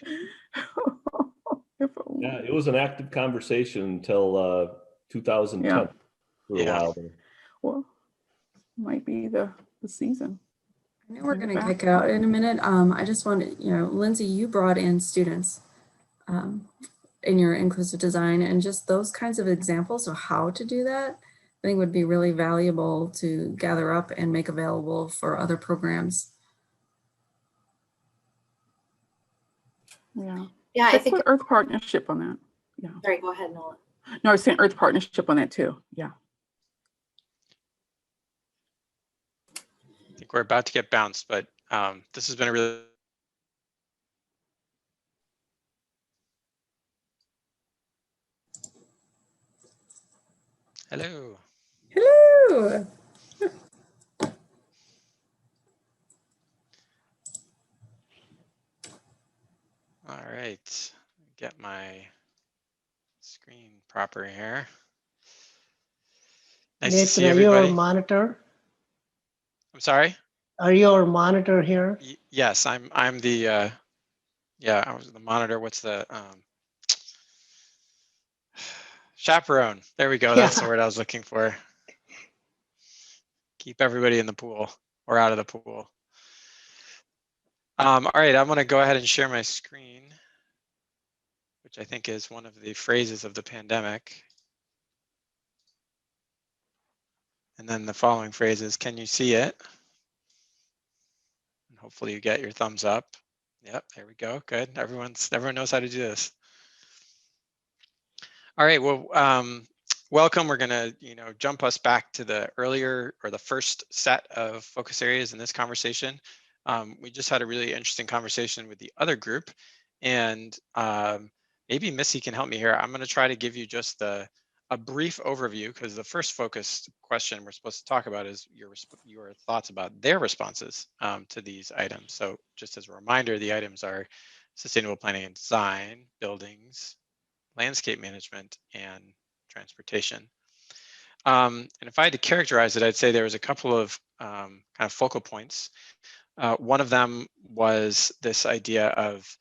Yeah, it was an active conversation until 2010 for a while there. Well, might be the season. I know we're going to kick out in a minute. I just wanted, Lindsay, you brought in students in your inclusive design, and just those kinds of examples of how to do that, I think would be really valuable to gather up and make available for other programs. Yeah, I think Earth Partnership on that. Yeah. Sorry, go ahead, Nola. No, I was saying Earth Partnership on that too. Yeah. I think we're about to get bounced, but this has been a really. Hello. Hello. All right, get my screen proper here. Nice to see everybody. Are you our monitor? I'm sorry? Are you our monitor here? Yes, I'm the I was the monitor. What's the chaperone? There we go. That's the word I was looking for. Keep everybody in the pool or out of the pool. All right, I'm going to go ahead and share my screen, which I think is one of the phrases of the pandemic. And then the following phrase is, can you see it? And hopefully you get your thumbs up. Yep, there we go. Good. Everyone knows how to do this. All right, well, welcome. We're going to, jump us back to the earlier or the first set of focus areas in this conversation. We just had a really interesting conversation with the other group, and maybe Missy can help me here. I'm going to try to give you just a brief overview, because the first focus question we're supposed to talk about is your thoughts about their responses to these items. So just as a reminder, the items are sustainable planning and design, buildings, landscape management, and transportation. And if I had to characterize it, I'd say there was a couple of kind of focal points. One of them was this idea of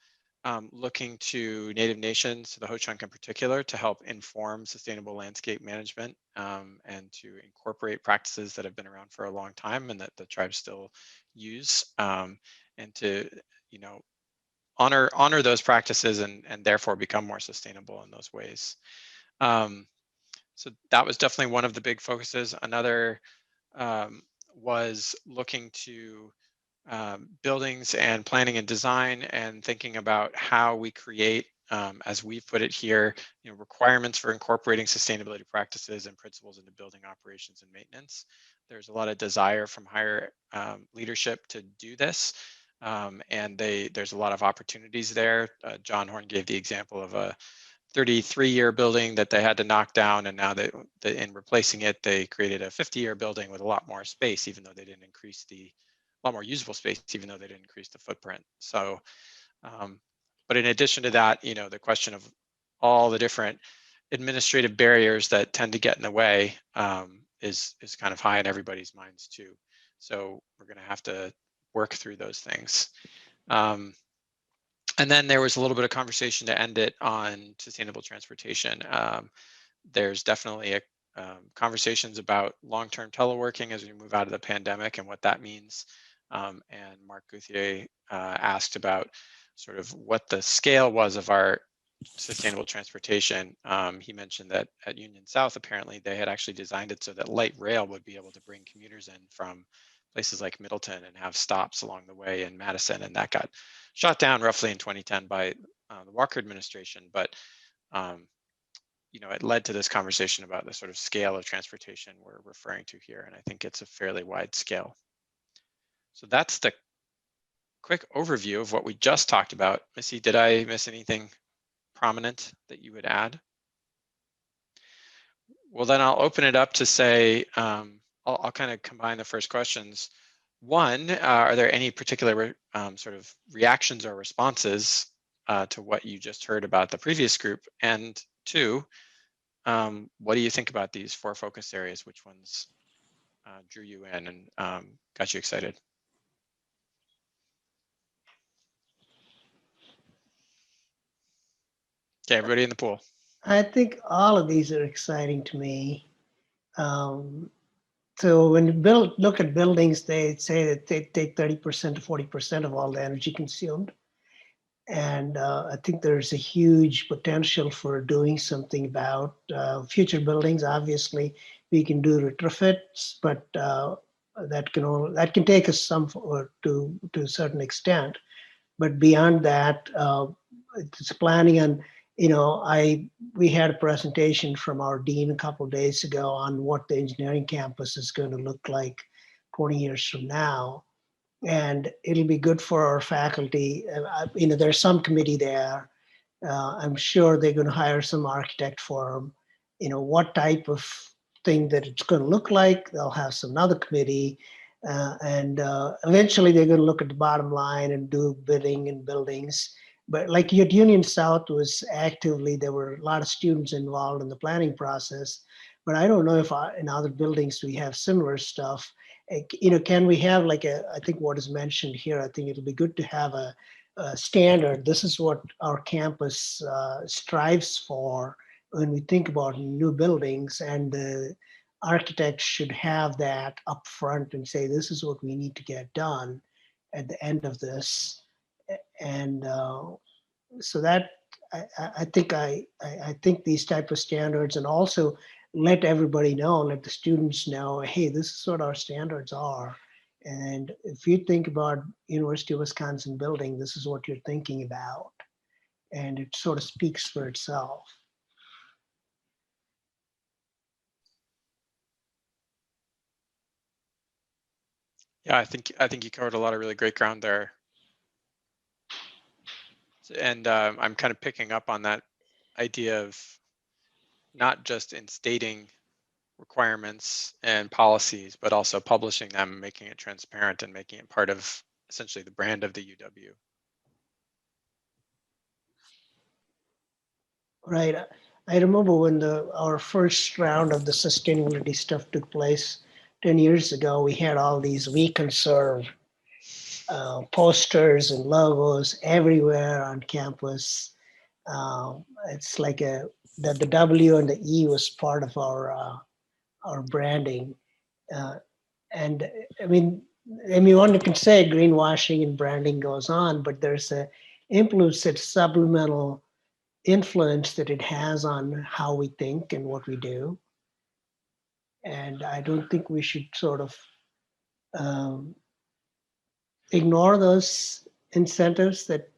looking to Native nations, to the Ho-Chunk in particular, to help inform sustainable landscape management and to incorporate practices that have been around for a long time and that the tribes still use, and to, honor those practices and therefore become more sustainable in those ways. So that was definitely one of the big focuses. Another was looking to buildings and planning and design, and thinking about how we create, as we've put it here, requirements for incorporating sustainability practices and principles into building operations and maintenance. There's a lot of desire from higher leadership to do this, and there's a lot of opportunities there. John Horn gave the example of a 33-year building that they had to knock down, and now in replacing it, they created a 50-year building with a lot more space, even though they didn't increase a lot more usable space, even though they didn't increase the footprint. So, but in addition to that, the question of all the different administrative barriers that tend to get in the way is kind of high in everybody's minds too. So we're going to have to work through those things. And then there was a little bit of conversation to end it on sustainable transportation. There's definitely conversations about long-term teleworking as we move out of the pandemic and what that means. And Mark Gouthier asked about sort of what the scale was of our sustainable transportation. He mentioned that at Union South, apparently they had actually designed it so that light rail would be able to bring commuters in from places like Middleton and have stops along the way in Madison, and that got shot down roughly in 2010 by the Walker administration. But it led to this conversation about the sort of scale of transportation we're referring to here, and I think it's a fairly wide scale. So that's the quick overview of what we just talked about. Missy, did I miss anything prominent that you would add? Well, then I'll open it up to say, I'll kind of combine the first questions. One, are there any particular sort of reactions or responses to what you just heard about the previous group? And two, what do you think about these 4 focus areas? Which ones drew you in and got you excited? Okay, everybody in the pool. I think all of these are exciting to me. So when you look at buildings, they say that they take 30% to 40% of all the energy consumed. And I think there's a huge potential for doing something about future buildings. Obviously, we can do retrofits, but that can take us to a certain extent. But beyond that, it's planning on. We had a presentation from our dean a couple of days ago on what the engineering campus is going to look like 20 years from now. And it'll be good for our faculty. There's some committee there. I'm sure they're going to hire some architect for them. What type of thing that it's going to look like. They'll have some other committee. And eventually they're going to look at the bottom line and do bidding and buildings. But like at Union South there were a lot of students involved in the planning process. But I don't know if in other buildings we have similar stuff. Can we have I think what is mentioned here, I think it'll be good to have a standard. This is what our campus strives for when we think about new buildings, and the architects should have that up front and say, this is what we need to get done at the end of this. And so that I think these type of standards, and also let everybody know, let the students know, hey, this is what our standards are. And if you think about University of Wisconsin building, this is what you're thinking about. And it sort of speaks for itself. Yeah, I think you covered a lot of really great ground there. And I'm kind of picking up on that idea of not just instating requirements and policies, but also publishing them, making it transparent, and making it part of essentially the brand of the UW. Right. I remember when our first round of the sustainability stuff took place 10 years ago, we had all these "We Conserve" posters and logos everywhere on campus. It's like the W and the E was part of our branding. And I mean, one can say greenwashing and branding goes on, but there's a implicit subliminal influence that it has on how we think and what we do. And I don't think we should sort of ignore those incentives that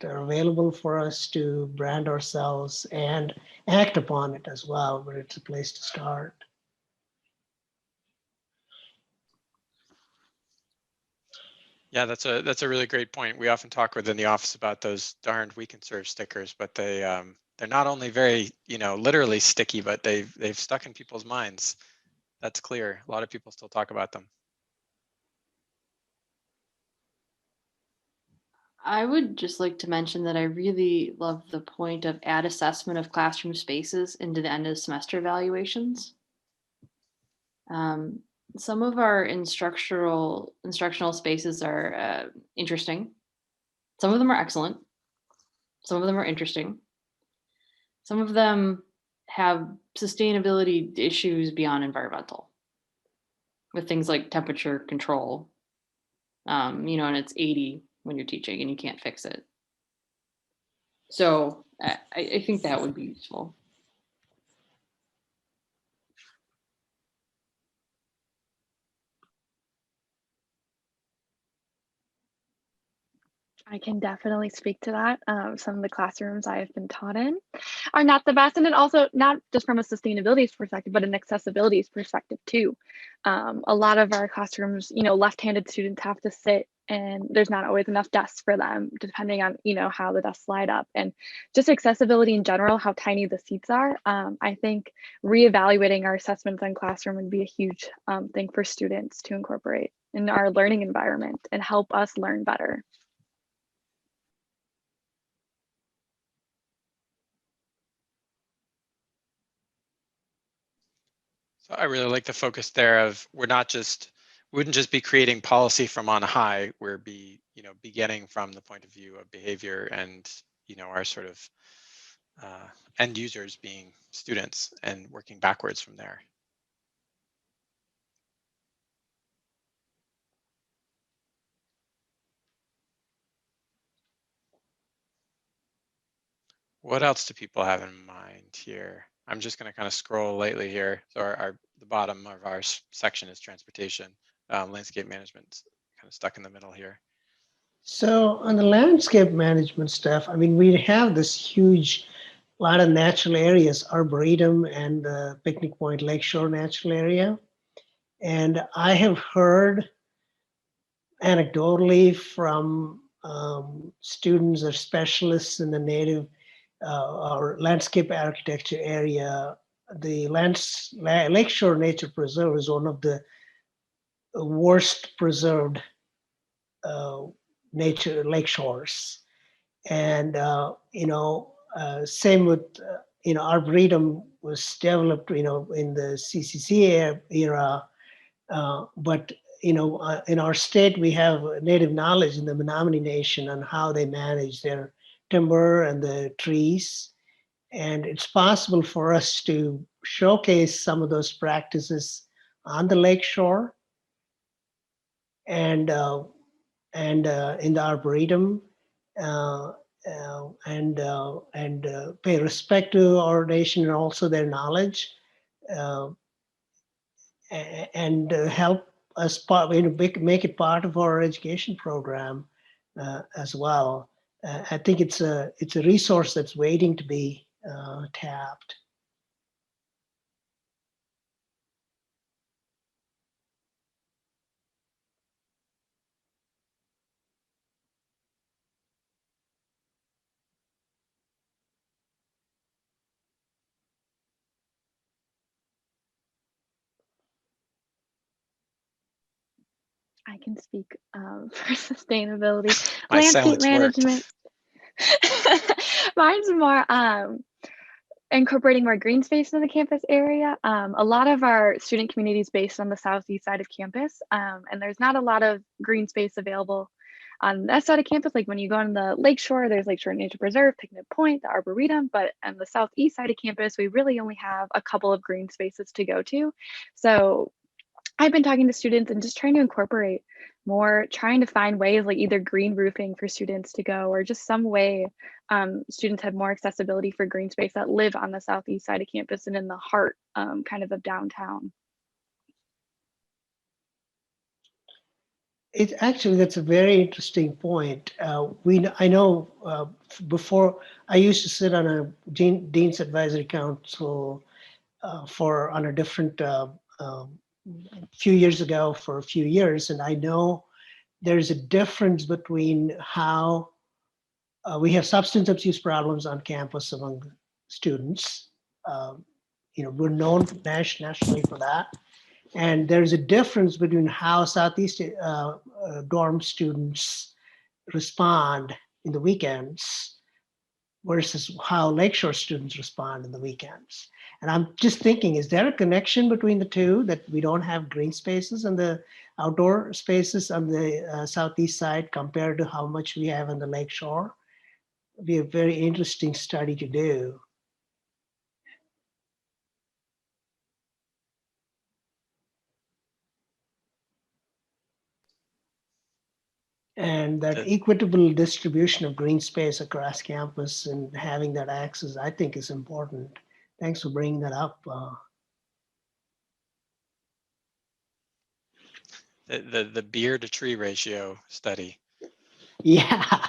are available for us to brand ourselves and act upon it as well, but it's a place to start. Yeah, that's a really great point. We often talk within the office about those darned "We Conserve" stickers, but they're not only very, literally sticky, but they've stuck in people's minds. That's clear. A lot of people still talk about them. I would just like to mention that I really love the point of add assessment of classroom spaces into the end of semester evaluations. Some of our instructional spaces are interesting. Some of them are excellent. Some of them are interesting. Some of them have sustainability issues beyond environmental, with things like temperature control, and it's 80 when you're teaching and you can't fix it. So I think that would be useful. I can definitely speak to that. Some of the classrooms I have been taught in are not the best, and it also not just from a sustainability perspective, but an accessibility perspective too. A lot of our classrooms, left-handed students have to sit, and there's not always enough desks for them, depending on how the desks slide up, and just accessibility in general, how tiny the seats are. I think reevaluating our assessments on classroom would be a huge thing for students to incorporate in our learning environment and help us learn better. So I really like the focus there of we wouldn't just be creating policy from on high, we're beginning from the point of view of behavior and, our sort of end users being students and working backwards from there. What else do people have in mind here? I'm just going to kind of scroll lightly here. So the bottom of our section is transportation, landscape management, kind of stuck in the middle here. So on the landscape management stuff, we have this huge lot of natural areas, Arboretum and the Picnic Point Lakeshore Natural Area. And I have heard anecdotally from students or specialists in the native or landscape architecture area, the Lakeshore Nature Preserve is one of the worst preserved nature lakeshores. And, same with, Arboretum was developed, in the CCC era, but in our state, we have native knowledge in the Menominee Nation on how they manage their timber and the trees. And it's possible for us to showcase some of those practices on the lakeshore and in the Arboretum, and pay respect to our nation and also their knowledge, and help us make it part of our education program as well. I think it's a resource that's waiting to be tapped. I can speak for sustainability. My Landscape silence worked. management. Mine's more incorporating more green space in the campus area. A lot of our student community is based on the southeast side of campus, and there's not a lot of green space available on that side of campus. Like when you go on the lakeshore, there's Lakeshore Nature Preserve, Picnic Point, the Arboretum, but on the southeast side of campus, we really only have a couple of green spaces to go to. So I've been talking to students and just trying to incorporate more, trying to find ways like either green roofing for students to go or just some way students have more accessibility for green space that live on the southeast side of campus and in the heart kind of downtown. It actually, that's a very interesting point. I know before I used to sit on a Dean's Advisory Council on a different few years ago for a few years, and I know there's a difference between how we have substance abuse problems on campus among students. We're known nationally for that. And there's a difference between how Southeast dorm students respond in the weekends versus how Lakeshore students respond in the weekends. And I'm just thinking, is there a connection between the two, that we don't have green spaces and the outdoor spaces on the southeast side compared to how much we have on the Lakeshore? It'd be a very interesting study to do. And that equitable distribution of green space across campus and having that access, I think, is important. Thanks for bringing that up. The beer to tree ratio study. Yeah,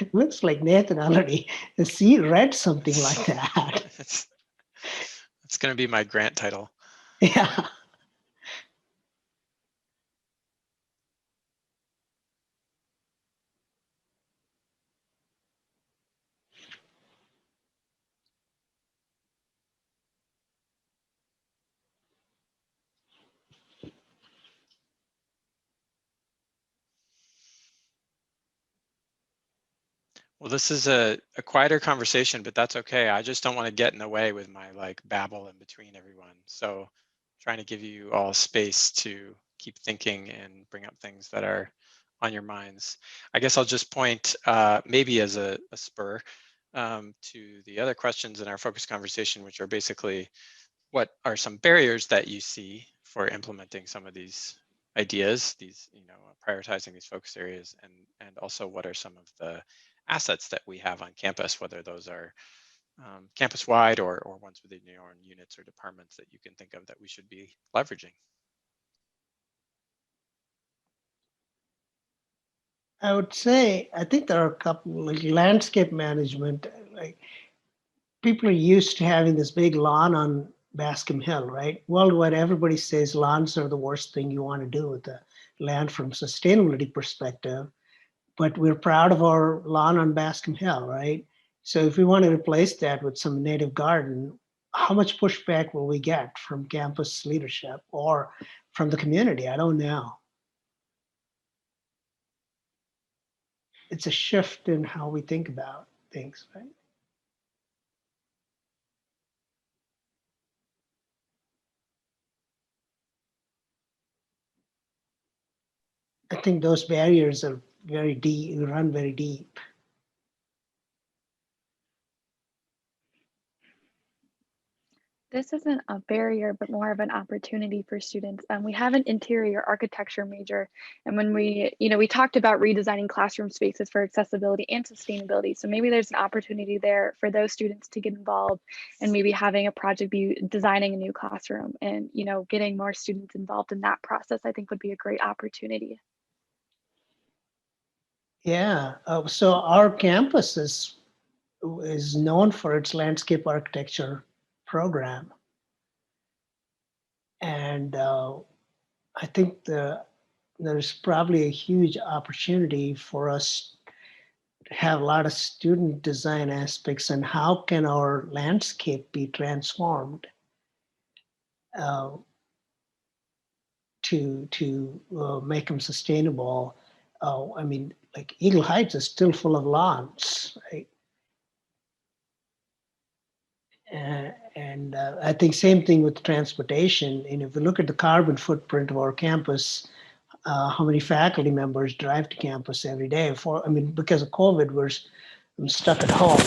it looks like Nathan already read something like that. It's going to be my grant title. Yeah. Well, this is a quieter conversation, but that's okay. I just don't want to get in the way with my babble in between everyone. So trying to give you all space to keep thinking and bring up things that are on your minds. I guess I'll just point maybe as a spur to the other questions in our focus conversation, which are basically, what are some barriers that you see for implementing some of these ideas, prioritizing these focus areas, and also what are some of the assets that we have on campus, whether those are campus-wide or ones within your own units or departments that you can think of that we should be leveraging. I would say, I think there are a couple, like landscape management. Like, people are used to having this big lawn on Bascom Hill, right? Worldwide, everybody says lawns are the worst thing you want to do with the land from a sustainability perspective. But we're proud of our lawn on Bascom Hill, right? So if we want to replace that with some native garden, how much pushback will we get from campus leadership or from the community? I don't know. It's a shift in how we think about things, right? I think those barriers are very deep, run very deep. This isn't a barrier, but more of an opportunity for students. We have an interior architecture major, and when we talked about redesigning classroom spaces for accessibility and sustainability. So maybe there's an opportunity there for those students to get involved, and maybe having a project be designing a new classroom, and getting more students involved in that process, I think would be a great opportunity. Yeah, so our campus is known for its landscape architecture program. And I think there's probably a huge opportunity for us to have a lot of student design aspects and how can our landscape be transformed. to make them sustainable. I mean, like Eagle Heights is still full of lawns, right? And I think same thing with transportation. And if we look at the carbon footprint of our campus, how many faculty members drive to campus every day? I mean, because of COVID, I'm stuck at home,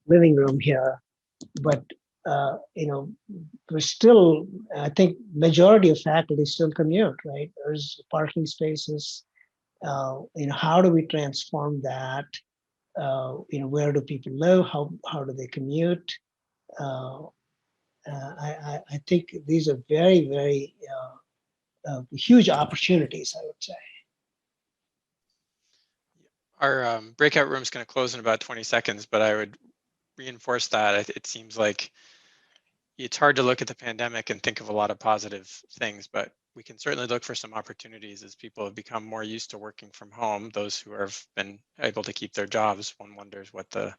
living room here, but we're still, I think majority of faculty still commute, right? There's parking spaces. How do we transform that? Where do people live? How do they commute? I think these are very, very huge opportunities, I would say. Our breakout room is going to close in about 20 seconds, but I would reinforce that. It seems like it's hard to look at the pandemic and think of a lot of positive things, but we can certainly look for some opportunities as people have become more used to working from home. Those who have been able to keep their jobs, one wonders what the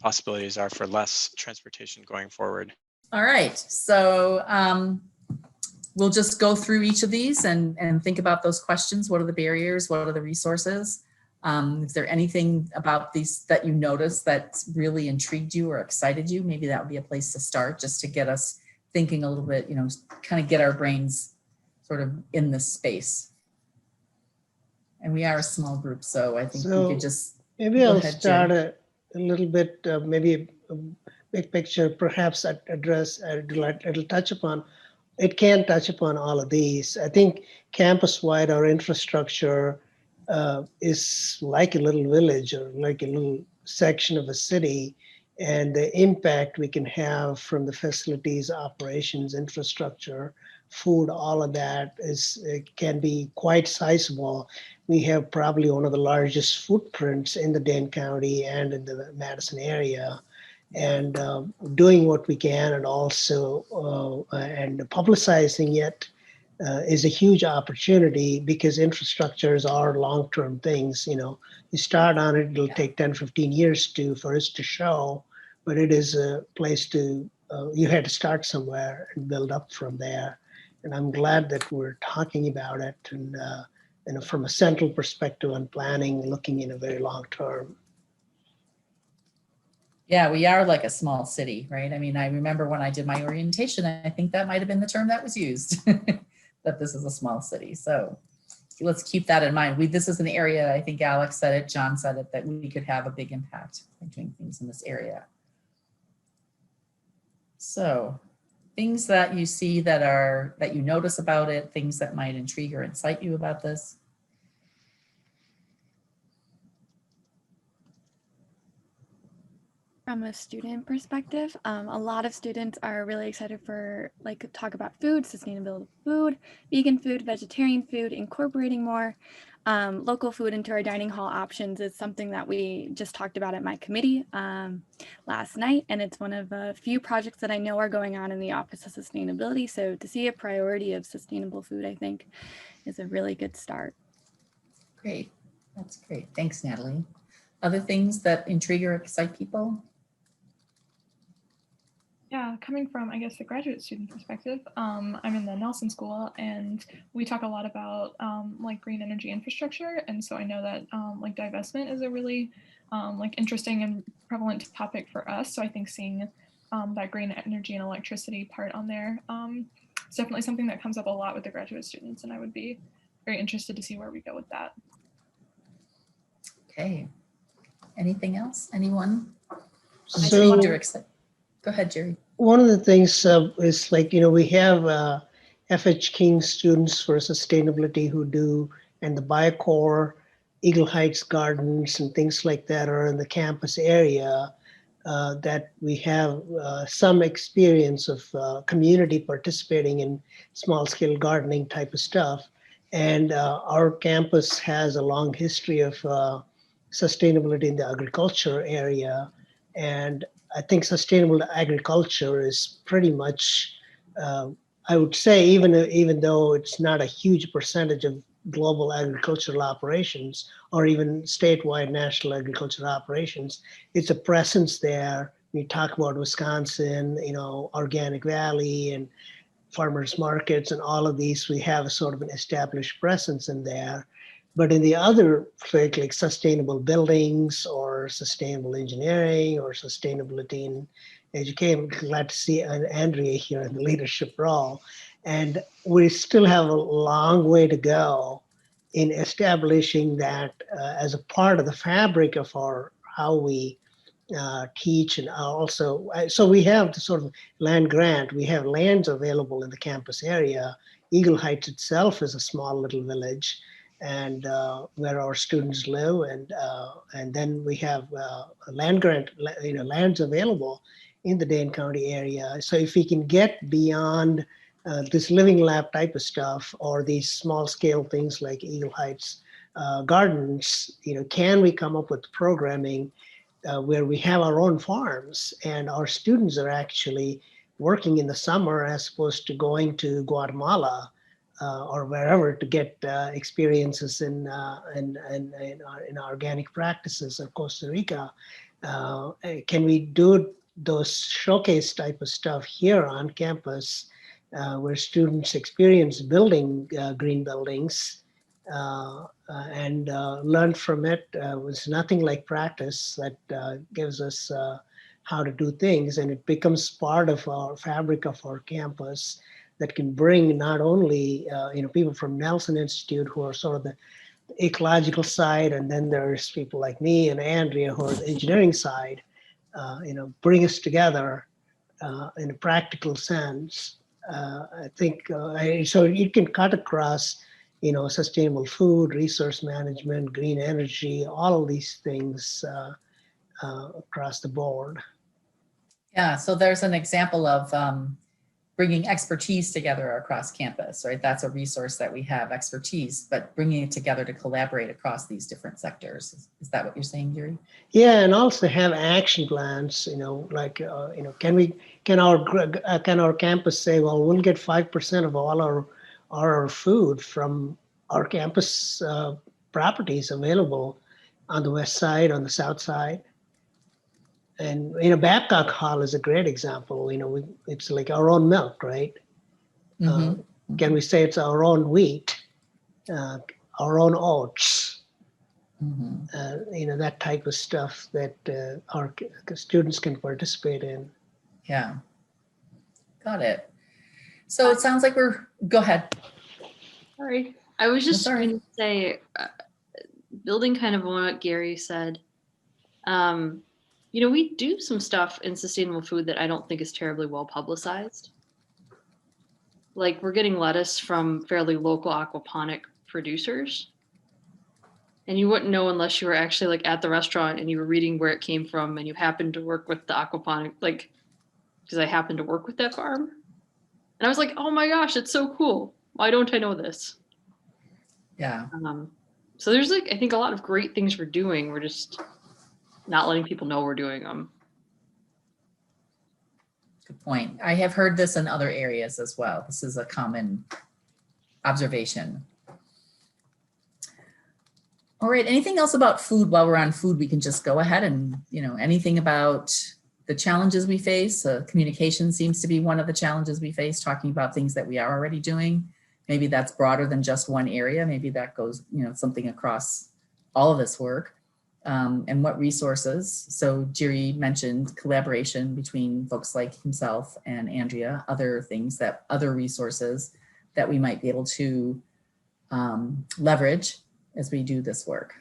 possibilities are for less transportation going forward. All right, so we'll just go through each of these and think about those questions. What are the barriers? What are the resources? Is there anything about these that you noticed that's really intrigued you or excited you? Maybe that would be a place to start, just to get us thinking a little bit, kind of get our brains sort of in this space. And we are a small group, so I think we could just maybe I'll start a little bit, maybe a big picture, perhaps it'll touch upon. It can touch upon all of these. I think campus-wide, our infrastructure is like a little village or like a little section of a city, and the impact we can have from the facilities, operations, infrastructure, food, all of that can be quite sizable. We have probably one of the largest footprints in the Dane County and in the Madison area, and doing what we can, and also and publicizing it is a huge opportunity, because infrastructures are long-term things. You start on it, it'll take 10, 15 years for us to show, but it is a place you had to start somewhere and build up from there. And I'm glad that we're talking about it, and from a central perspective on planning, looking in a very long term. Yeah, we are like a small city, right? I mean, I remember when I did my orientation, I think that might have been the term that was used, that this is a small city. So let's keep that in mind. This is an area, I think Alex said it, John said it, that we could have a big impact by doing things in this area. So things that you see that you notice about it, things that might intrigue or excite you about this. From a student perspective, a lot of students are really excited for talk about food, sustainability food, vegan food, vegetarian food, incorporating more local food into our dining hall options is something that we just talked about at my committee last night. And it's one of a few projects that I know are going on in the Office of Sustainability. So to see a priority of sustainable food, I think is a really good start. Great, that's great. Thanks, Natalie. Other things that intrigue or excite people? Yeah, coming from, I guess, the graduate student perspective, I'm in the Nelson School, and we talk a lot about green energy infrastructure. And so I know that divestment is a really interesting and prevalent topic for us. So I think seeing that green energy and electricity part on there is definitely something that comes up a lot with the graduate students. And I would be very interested to see where we go with that. Okay. Anything else? Anyone? So, go ahead, Jerry. One of the things is we have FH King students for sustainability who do, and the Biocore, Eagle Heights Gardens and things like that are in the campus area, that we have some experience of community participating in small scale gardening type of stuff. And our campus has a long history of sustainability in the agriculture area. And I think sustainable agriculture is pretty much, I would say, even though it's not a huge percentage of global agricultural operations or even statewide national agricultural operations, it's a presence there. We talk about Wisconsin, Organic Valley, and farmers markets and all of these, we have a sort of an established presence in there. But in the other field, like sustainable buildings or sustainable engineering or sustainability in education, I'm glad to see Andrea here in the leadership role. And we still have a long way to go in establishing that as a part of the fabric of how we teach. And also, so we have the sort of land grant. We have lands available in the campus area. Eagle Heights itself is a small little village, and where our students live, and then we have land grant, lands available in the Dane County area. So if we can get beyond this living lab type of stuff, or these small scale things like Eagle Heights gardens, can we come up with programming where we have our own farms and our students are actually working in the summer as opposed to going to Guatemala or wherever to get experiences in organic practices of Costa Rica. Can we do those showcase type of stuff here on campus where students experience building green buildings and learn from it? Was nothing like practice that gives us how to do things, and it becomes part of our fabric of our campus that can bring not only people from Nelson Institute who are sort of the ecological side, and then there's people like me and Andrea who are the engineering side, bring us together in a practical sense. I think so you can cut across sustainable food, resource management, green energy, all of these things across the board. Yeah, so there's an example of bringing expertise together across campus, right? That's a resource that we have, expertise, but bringing it together to collaborate across these different sectors. Is that what you're saying, Yuri? Yeah, and also have action plans. Can our campus say, well, we'll get 5% of all our food from our campus properties available on the west side, on the south side. And Babcock Hall is a great example. It's like our own milk, right? Mm-hmm. Can we say it's our own wheat, our own oats? Mm-hmm. That type of stuff that our students can participate in. Yeah, got it. So it sounds like go ahead. Sorry, I was just going to say, building kind of on what Gary said, we do some stuff in sustainable food that I don't think is terribly well publicized. Like we're getting lettuce from fairly local aquaponic producers. And you wouldn't know unless you were actually like at the restaurant and you were reading where it came from and you happened to work with the aquaponic, because I happened to work with that farm. And I was like, oh my gosh, it's so cool. Why don't I know this? Yeah. So there's I think a lot of great things we're doing. We're just not letting people know we're doing them. Good point. I have heard this in other areas as well. This is a common observation. All right, anything else about food? While we're on food, we can just go ahead and, anything about the challenges we face. Communication seems to be one of the challenges we face, talking about things that we are already doing. Maybe that's broader than just one area. Maybe that goes, something across all of this work. And what resources. So Jiri mentioned collaboration between folks like himself and Andrea, other resources that we might be able to leverage as we do this work.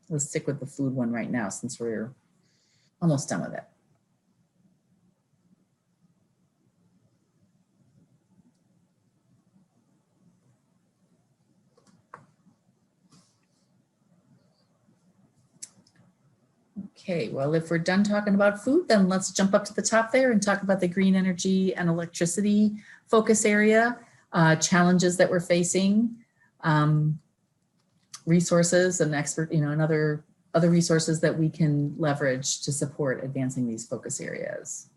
Let's stick with the food one right now since we're almost done with it. Okay, well, if we're done talking about food, then let's jump up to the top there and talk about the green energy and electricity focus area, challenges that we're facing, resources and and other resources that we can leverage to support advancing these focus areas.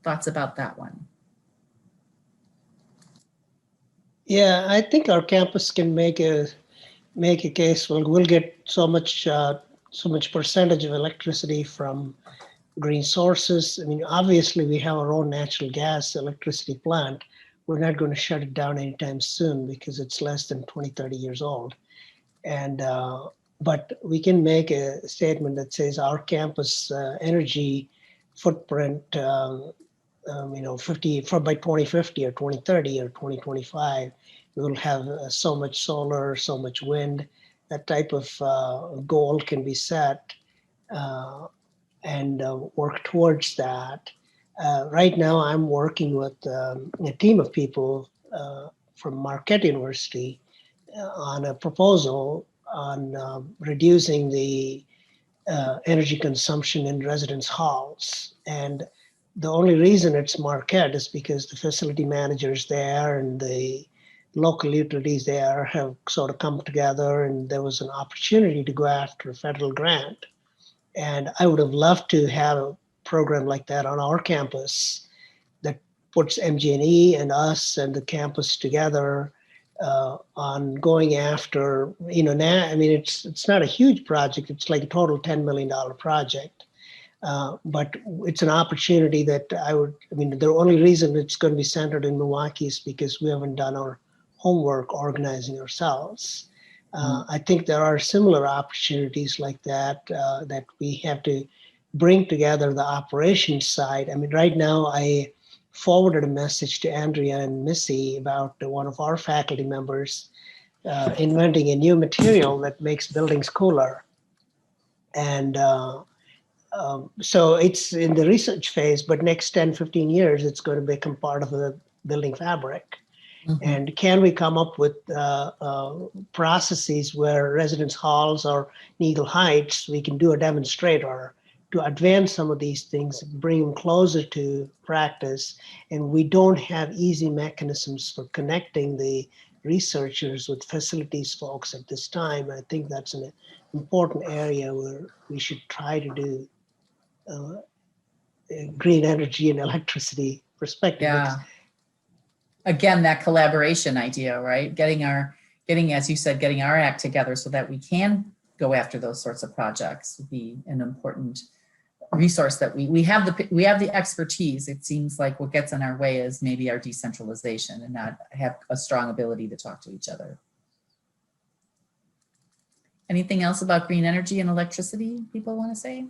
Thoughts about that one? Yeah, I think our campus can make a case. We'll get so much percentage of electricity from green sources. I mean, obviously we have our own natural gas electricity plant, we're not going to shut it down anytime soon because it's less than 20, 30 years old. And but we can make a statement that says our campus energy footprint, 50 by 2050 or 2030 or 2025, we will have so much solar, so much wind. That type of goal can be set and work towards that. Right now, I'm working with a team of people from Marquette University on a proposal on reducing the energy consumption in residence halls. And the only reason it's Marquette is because the facility managers there and the local utilities there have sort of come together, and there was an opportunity to go after a federal grant. And I would have loved to have a program like that on our campus that puts MG&E and us and the campus together on going after, now, I mean, it's not a huge project. It's like a total $10 million project. But it's an opportunity that the only reason it's going to be centered in Milwaukee is because we haven't done our homework organizing ourselves. I think there are similar opportunities like that that we have to bring together the operations side. I mean, right now I forwarded a message to Andrea and Missy about one of our faculty members inventing a new material that makes buildings cooler. And so it's in the research phase, but next 10, 15 years, it's going to become part of the building fabric. Mm-hmm. And can we come up with processes where residence halls or Eagle Heights, we can do a demonstrator to advance some of these things, bring them closer to practice. And we don't have easy mechanisms for connecting the researchers with facilities folks at this time. I think that's an important area where we should try to do green energy and electricity perspective. Yeah. Again, that collaboration idea, right? Getting, as you said, getting our act together so that we can go after those sorts of projects would be an important resource that we have the expertise. It seems like what gets in our way is maybe our decentralization and not have a strong ability to talk to each other. Anything else about green energy and electricity people want to say?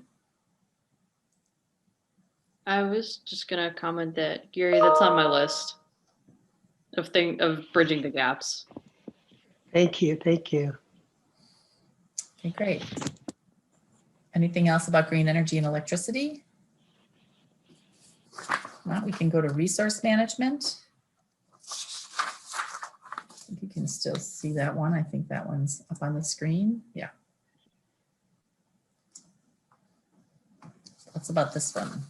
I was just gonna comment that, Gary, that's on my list of bridging the gaps. Thank you. Okay, great. Anything else about green energy and electricity? Well, we can go to resource management. I think you can still see that one. I think that one's up on the screen. Yeah. What's about this one?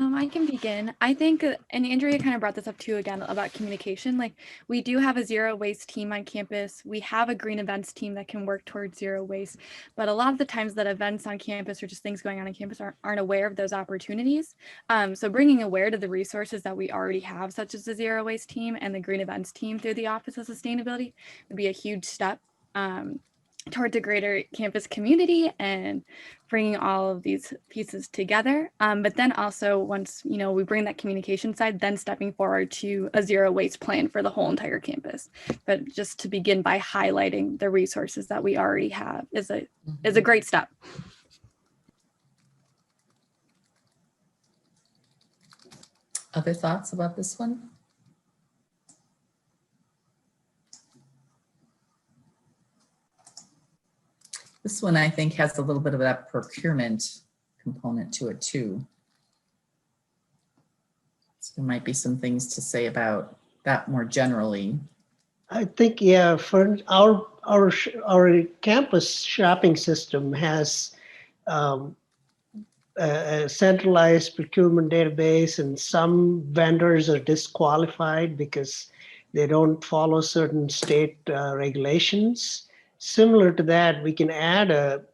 I can begin. I think, and Andrea kind of brought this up too again about communication. Like, we do have a zero waste team on campus. We have a green events team that can work towards zero waste. But a lot of the times that events on campus or just things going on campus aren't aware of those opportunities. So bringing aware to the resources that we already have, such as the zero waste team and the green events team through the Office of Sustainability, would be a huge step towards a greater campus community and bringing all of these pieces together. But then also once, we bring that communication side, then stepping forward to a zero waste plan for the whole entire campus. But just to begin by highlighting the resources that we already have is a great step. Other thoughts about this one? This one, I think, has a little bit of that procurement component to it too. So there might be some things to say about that more generally. I think, yeah, for our campus shopping system has a centralized procurement database, and some vendors are disqualified because they don't follow certain state regulations. Similar to that, we can add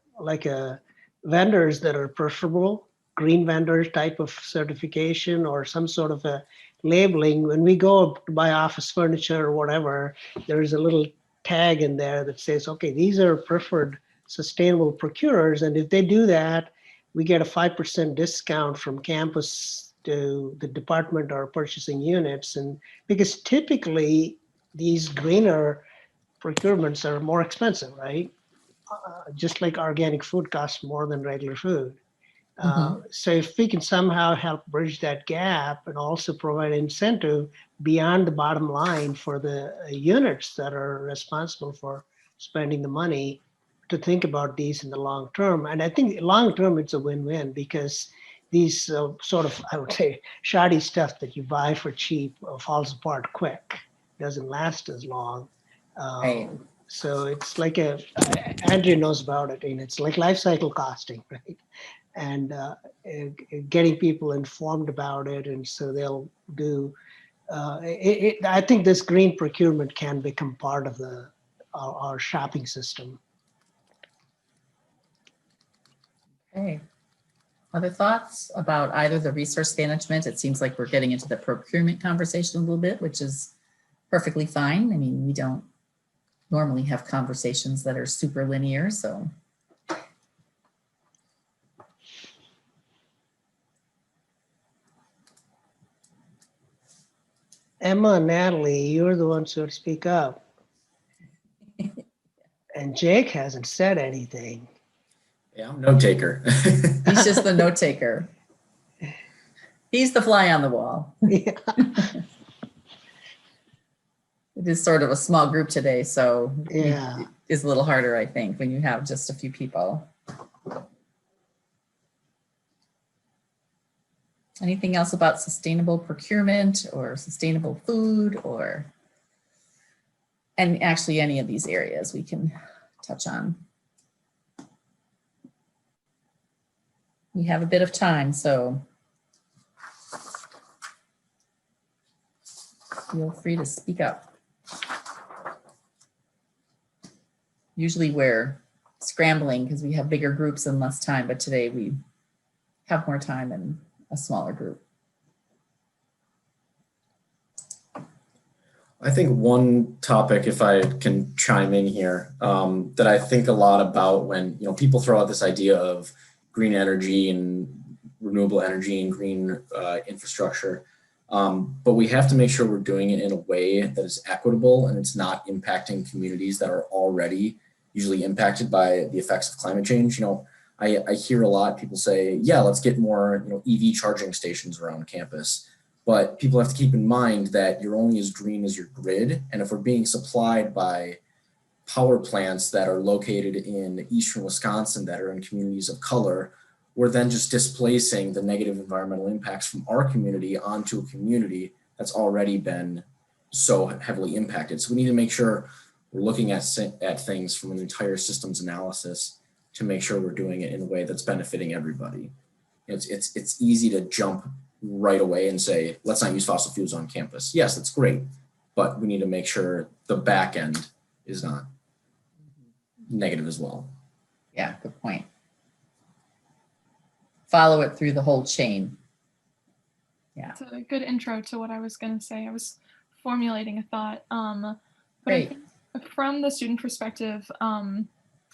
vendors that are preferable, green vendor type of certification or some sort of a labeling. When we go to buy office furniture or whatever, there's a little tag in there that says, okay, these are preferred sustainable procurers. And if they do that, we get a 5% discount from campus to the department or purchasing units, and because typically these greener procurements are more expensive, right? Just like organic food costs more than regular food. So if we can somehow help bridge that gap and also provide incentive beyond the bottom line for the units that are responsible for spending the money, to think about these in the long term. And I think long term it's a win-win, because these sort of, I would say, shoddy stuff that you buy for cheap falls apart quick, doesn't last as long. Right. So it's like Andrew knows about it, and it's like life cycle costing, right? And getting people informed about it, and so they'll do. I think this green procurement can become part of our shopping system. Okay. Other thoughts about either the resource management? It seems like we're getting into the procurement conversation a little bit, which is perfectly fine. I mean, we don't normally have conversations that are super linear, so. Emma and Natalie, you're the ones who speak up. And Jake hasn't said anything. Yeah, I'm note taker. He's just the note taker. He's the fly on the wall. Yeah. It is sort of a small group today, so yeah, it's a little harder, I think, when you have just a few people. Anything else about sustainable procurement or sustainable food, or, and actually any of these areas we can touch on. We have a bit of time, so feel free to speak up. Usually we're scrambling because we have bigger groups and less time, but today we have more time and a smaller group. I think one topic, if I can chime in here, that I think a lot about when people throw out this idea of green energy and renewable energy and green infrastructure, but we have to make sure we're doing it in a way that is equitable and it's not impacting communities that are already usually impacted by the effects of climate change. I hear a lot people say, yeah, let's get more EV charging stations around campus. But people have to keep in mind that you're only as green as your grid. And if we're being supplied by power plants that are located in eastern Wisconsin that are in communities of color, we're then just displacing the negative environmental impacts from our community onto a community that's already been so heavily impacted. So we need to make sure we're looking at things from an entire systems analysis to make sure we're doing it in a way that's benefiting everybody. It's easy to jump right away and say, let's not use fossil fuels on campus. Yes, that's great, but we need to make sure the back end is not negative as well. Yeah, good point. Follow it through the whole chain. Yeah. It's a good intro to what I was going to say. I was formulating a thought. But Great. I think from the student perspective,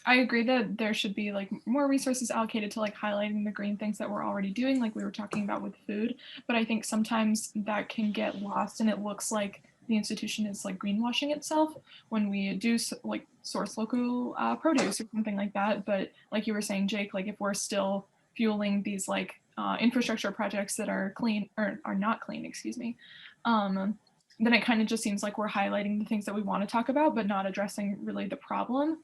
I agree that there should be like more resources allocated to like highlighting the green things that we're already doing, like we were talking about with food. But I think sometimes that can get lost and it looks like the institution is like greenwashing itself when we do like source local produce or something like that. But like you were saying, Jake, like if we're still fueling these like infrastructure projects that are clean or are not clean, excuse me, then it kind of just seems like we're highlighting the things that we want to talk about, but not addressing really the problem.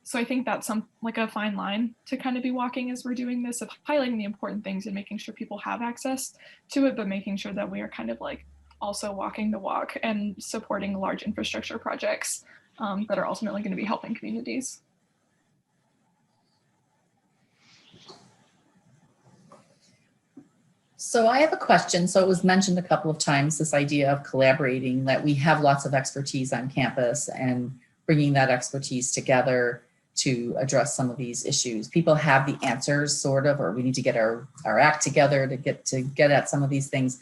So I think that's like a fine line to kind of be walking as we're doing this, of highlighting the important things and making sure people have access to it, but making sure that we are kind of like also walking the walk and supporting large infrastructure projects that are ultimately going to be helping communities. So I have a question. So it was mentioned a couple of times, this idea of collaborating, that we have lots of expertise on campus and bringing that expertise together to address some of these issues. People have the answers sort of, or we need to get our act together to get at some of these things.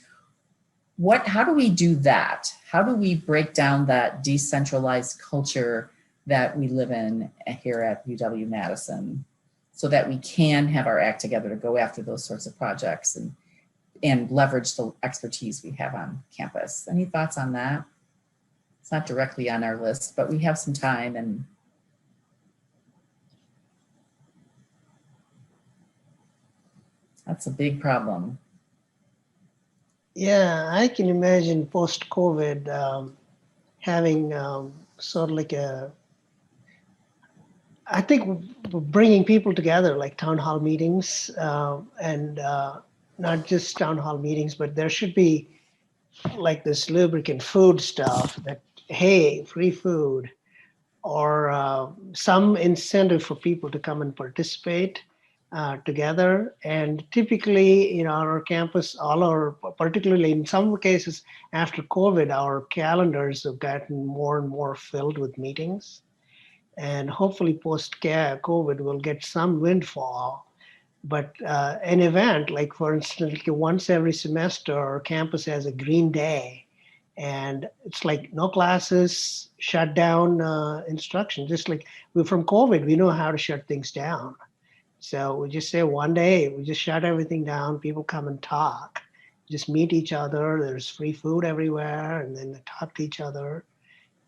How do we do that? How do we break down that decentralized culture that we live in here at UW-Madison so that we can have our act together to go after those sorts of projects? And and leverage the expertise we have on campus. Any thoughts on that? It's not directly on our list, but we have some time, and that's a big problem. Yeah, I can imagine post-COVID having sort of like I think bringing people together, like town hall meetings, and not just town hall meetings, but there should be like this lubricant food stuff that, hey, free food, or some incentive for people to come and participate together. And typically, our campus, particularly in some cases after COVID, our calendars have gotten more and more filled with meetings. And hopefully post-COVID, we'll get some windfall. But an event, like for instance, like once every semester, our campus has a green day. And it's like no classes, shut down instruction. Just like from COVID, we know how to shut things down. So we just say one day, we just shut everything down. People come and talk, just meet each other. There's free food everywhere, and then they talk to each other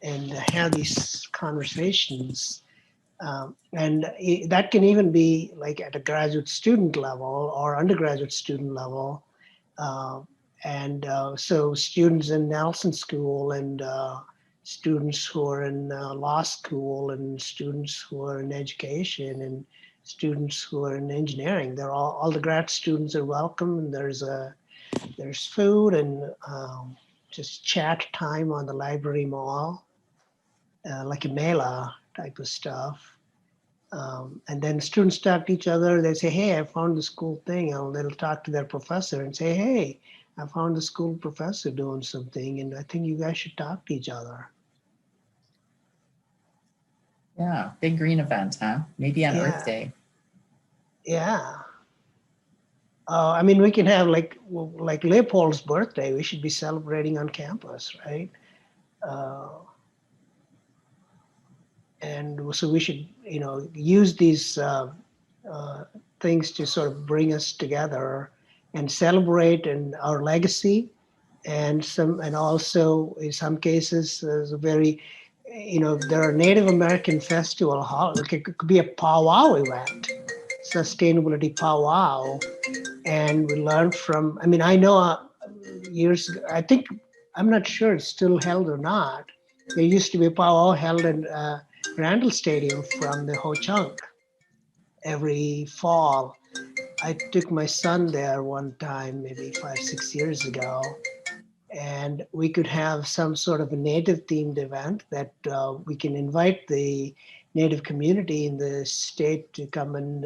and have these conversations. And that can even be like at a graduate student level or undergraduate student level. So students in Nelson School and students who are in law school and students who are in education and students who are in engineering, they're all the grad students are welcome, and there's food and just chat time on the library mall, like a mela type of stuff. And then students talk to each other. They say, hey, I found this cool thing. And they'll talk to their professor and say, hey, I found this cool professor doing something, and I think you guys should talk to each other. Yeah, big green event, huh? Maybe on Earth Day. Yeah. I mean, we can have like Leopold's birthday. We should be celebrating on campus, right? And so we should, use these things to sort of bring us together and celebrate and our legacy, and also in some cases there's a very, there are Native American festival. It could be a powwow event, sustainability powwow, and we learn from. I mean, I know years ago, I'm not sure it's still held or not. There used to be a powwow held in Randall Stadium from the Ho Chunk every fall. I took my son there one time, maybe 5-6 years ago, and we could have some sort of a native themed event that we can invite the native community in the state to come and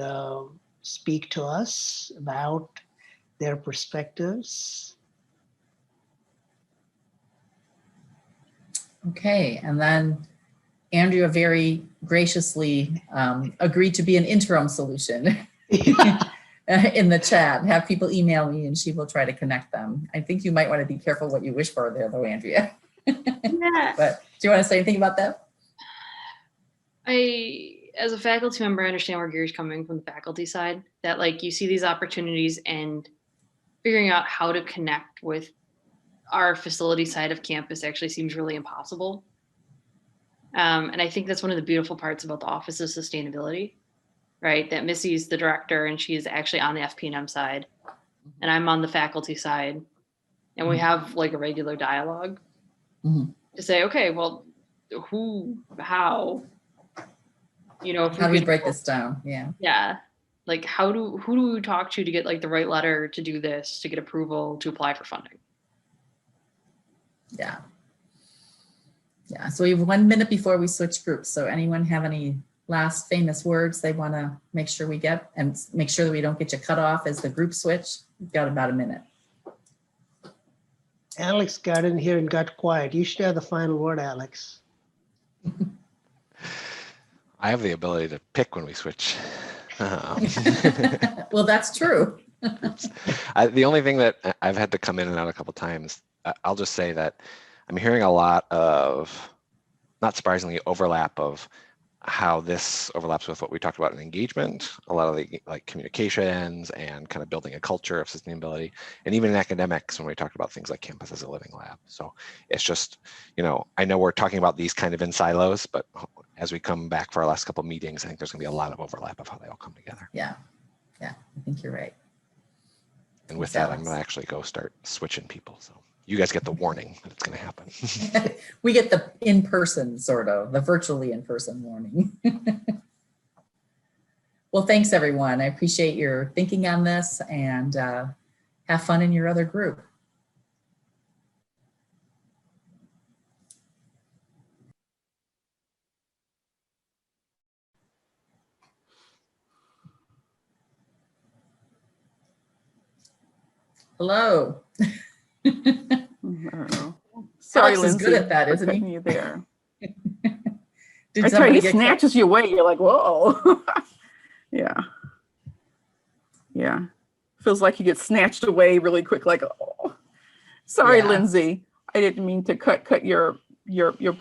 speak to us about their perspectives. Okay, and then Andrea very graciously agreed to be an interim solution in the chat. Have people email me and she will try to connect them. I think you might want to be careful what you wish for there though, Andrea. Yeah. But do you want to say anything about that? As a faculty member, I understand where Gary's coming from the faculty side, that like you see these opportunities and figuring out how to connect with our facility side of campus actually seems really impossible. And I think that's one of the beautiful parts about the Office of Sustainability, right? That Missy's the director and she's actually on the FP&M side and I'm on the faculty side. And we have like a regular dialogue to say, okay, well, how, if how do we break this down? Yeah. Yeah. Like who do we talk to get like the right letter to do this, to get approval, to apply for funding? Yeah. Yeah, so we have 1 minute before we switch groups. So anyone have any last famous words they want to make sure we get, and make sure that we don't get you cut off as the group switch? We've got about a minute. Alex got in here and got quiet. You should have the final word, Alex. I have the ability to pick when we switch. Well, that's true. The only thing that I've had to come in and out a couple times, I'll just say that I'm hearing a lot of, not surprisingly, overlap of how this overlaps with what we talked about in engagement, a lot of the like communications and kind of building a culture of sustainability, and even in academics when we talked about things like campus as a living lab. So it's just, you know, I know we're talking about these kind of in silos, but as we come back for our last couple of meetings, I think there's gonna be a lot of overlap of how they all come together. Yeah, I think you're right. And with that, I'm gonna actually go start switching people. So you guys get the warning that it's gonna happen. We get the in-person sort of, the virtually in-person warning. Well, thanks everyone. I appreciate your thinking on this, and have fun in your other group. Hello. Sorry, Alex is Lindsay, good at that, for isn't he? putting you there. Did I tell somebody you, he get snatches you away. You're like, whoa. Yeah. Yeah. Feels like you get snatched away really quick. Like, oh, sorry, Yeah. Lindsay. I didn't mean to cut your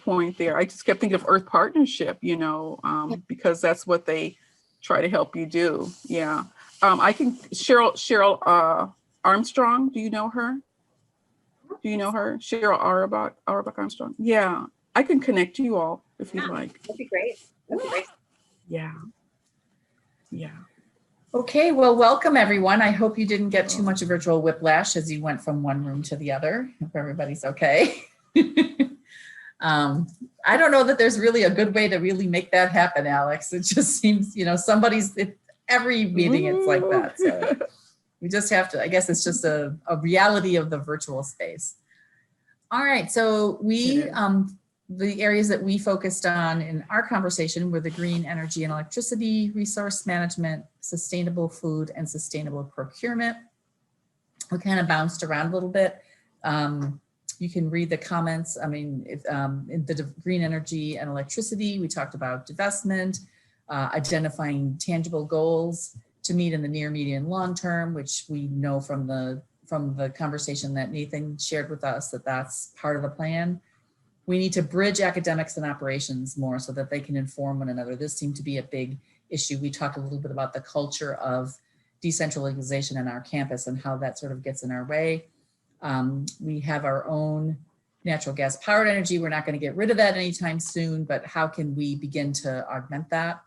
point there. I just kept thinking of Earth Partnership, you know, because that's what they try to help you do. Yeah. I can, Cheryl Armstrong, do you know her? Do you know her? Cheryl Auerbach Armstrong? Yeah. I can connect you all if you'd like. That'd be great. That'd be great. Yeah. Yeah. Okay, well, welcome everyone. I hope you didn't get too much virtual whiplash as you went from one room to the other. Hope everybody's okay. I don't know that there's really a good way to really make that happen, Alex. It just seems, you know, every meeting it's like that. So we just have to, I guess it's just a reality of the virtual space. All right, so the areas that we focused on in our conversation were the green energy and electricity, resource management, sustainable food, and sustainable procurement. We kind of bounced around a little bit. You can read the comments. I mean, in the green energy and electricity, we talked about divestment, identifying tangible goals to meet in the near, medium, long term, which we know from the conversation that Nathan shared with us that that's part of the plan. We need to bridge academics and operations more so that they can inform one another. This seemed to be a big issue. We talked a little bit about the culture of decentralization in our campus and how that sort of gets in our way. We have our own natural gas powered energy. We're not going to get rid of that anytime soon, but how can we begin to augment that?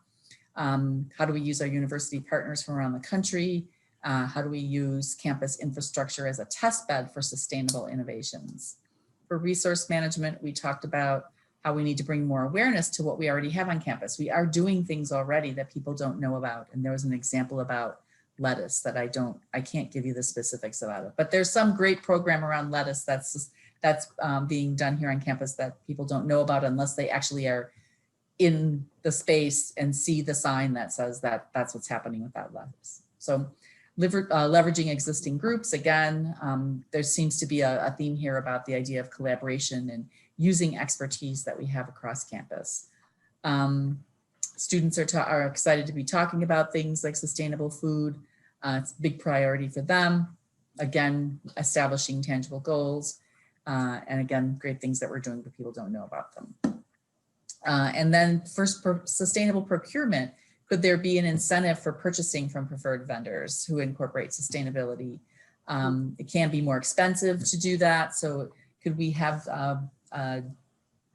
How do we use our university partners from around the country? How do we use campus infrastructure as a test bed for sustainable innovations? For resource management, we talked about how we need to bring more awareness to what we already have on campus. We are doing things already that people don't know about. And there was an example about lettuce that I can't give you the specifics about it, but there's some great program around lettuce that's being done here on campus that people don't know about unless they actually are in the space and see the sign that says that that's what's happening with that lettuce. So leveraging existing groups, again, there seems to be a theme here about the idea of collaboration and using expertise that we have across campus. Students are excited to be talking about things like sustainable food. It's a big priority for them. Again, establishing tangible goals. And again, great things that we're doing, but people don't know about them. And then first, sustainable procurement. Could there be an incentive for purchasing from preferred vendors who incorporate sustainability? It can be more expensive to do that. So could we have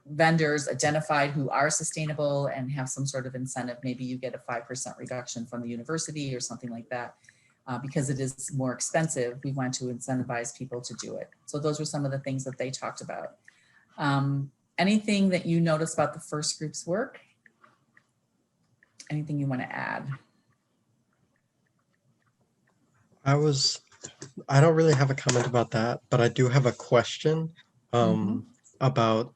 vendors identified who are sustainable and have some sort of incentive? Maybe you get a 5% reduction from the university or something like that. Because it is more expensive, we want to incentivize people to do it. So those were some of the things that they talked about. Anything that you noticed about the first group's work? Anything you want to add? I don't really have a comment about that, but I do have a question about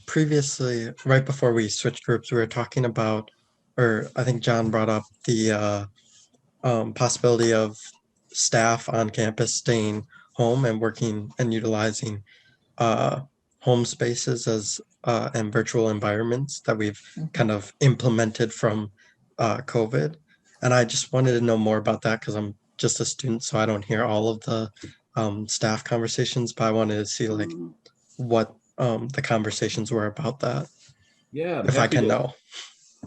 previously, right before we switched groups, we were talking about, or I think John brought up the possibility of staff on campus staying home and working and utilizing home spaces as and virtual environments that we've kind of implemented from COVID. And I just wanted to know more about that because I'm just a student, so I don't hear all of the staff conversations, but I wanted to see like what the conversations were about that. Yeah, if I can know.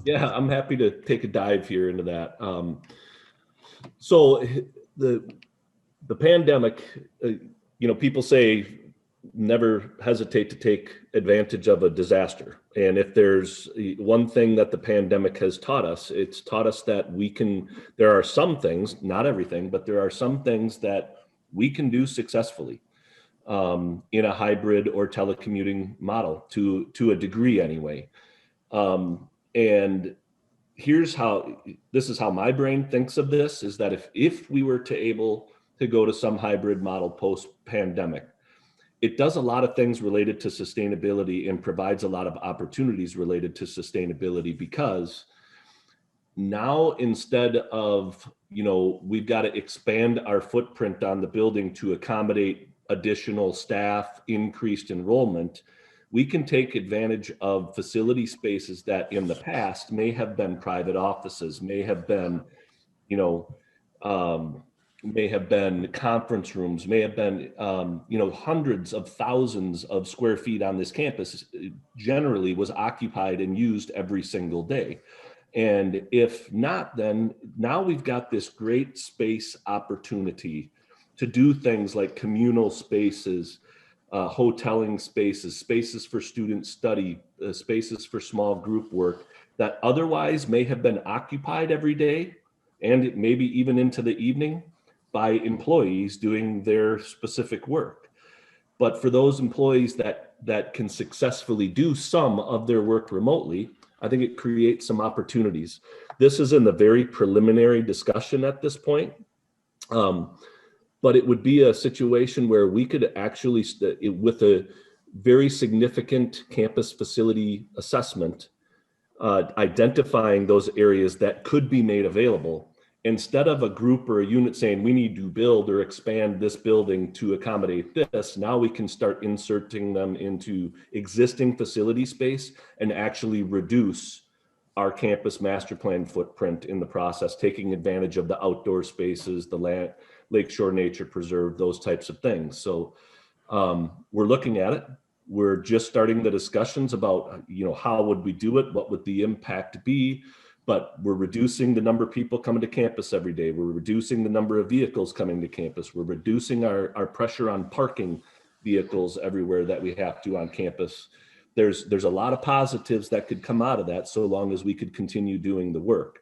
Yeah, I'm happy to take a dive here into that. So the pandemic, people say never hesitate to take advantage of a disaster. And if there's one thing that the pandemic has taught us, it's taught us that there are some things, not everything, but there are some things that we can do successfully in a hybrid or telecommuting model to a degree anyway. And this is how my brain thinks of this, is that if we were to able to go to some hybrid model post pandemic, it does a lot of things related to sustainability and provides a lot of opportunities related to sustainability, because now instead of, we've got to expand our footprint on the building to accommodate additional staff, increased enrollment, we can take advantage of facility spaces that in the past may have been private offices, may have been, may have been conference rooms, may have been, hundreds of thousands of square feet on this campus generally was occupied and used every single day. And if not, then now we've got this great space opportunity to do things like communal spaces, hoteling spaces, spaces for student study, spaces for small group work that otherwise may have been occupied every day and maybe even into the evening by employees doing their specific work. But for those employees that can successfully do some of their work remotely, I think it creates some opportunities. This is in the very preliminary discussion at this point. But it would be a situation where we could actually, with a very significant campus facility assessment, identifying those areas that could be made available, instead of a group or a unit saying we need to build or expand this building to accommodate this. Now we can start inserting them into existing facility space and actually reduce our campus master plan footprint in the process, taking advantage of the outdoor spaces, the Lakeshore Nature Preserve, those types of things. So we're looking at it. We're just starting the discussions about, how would we do it? What would the impact be? But we're reducing the number of people coming to campus every day. We're reducing the number of vehicles coming to campus. We're reducing our pressure on parking vehicles everywhere that we have to on campus. There's a lot of positives that could come out of that, so long as we could continue doing the work.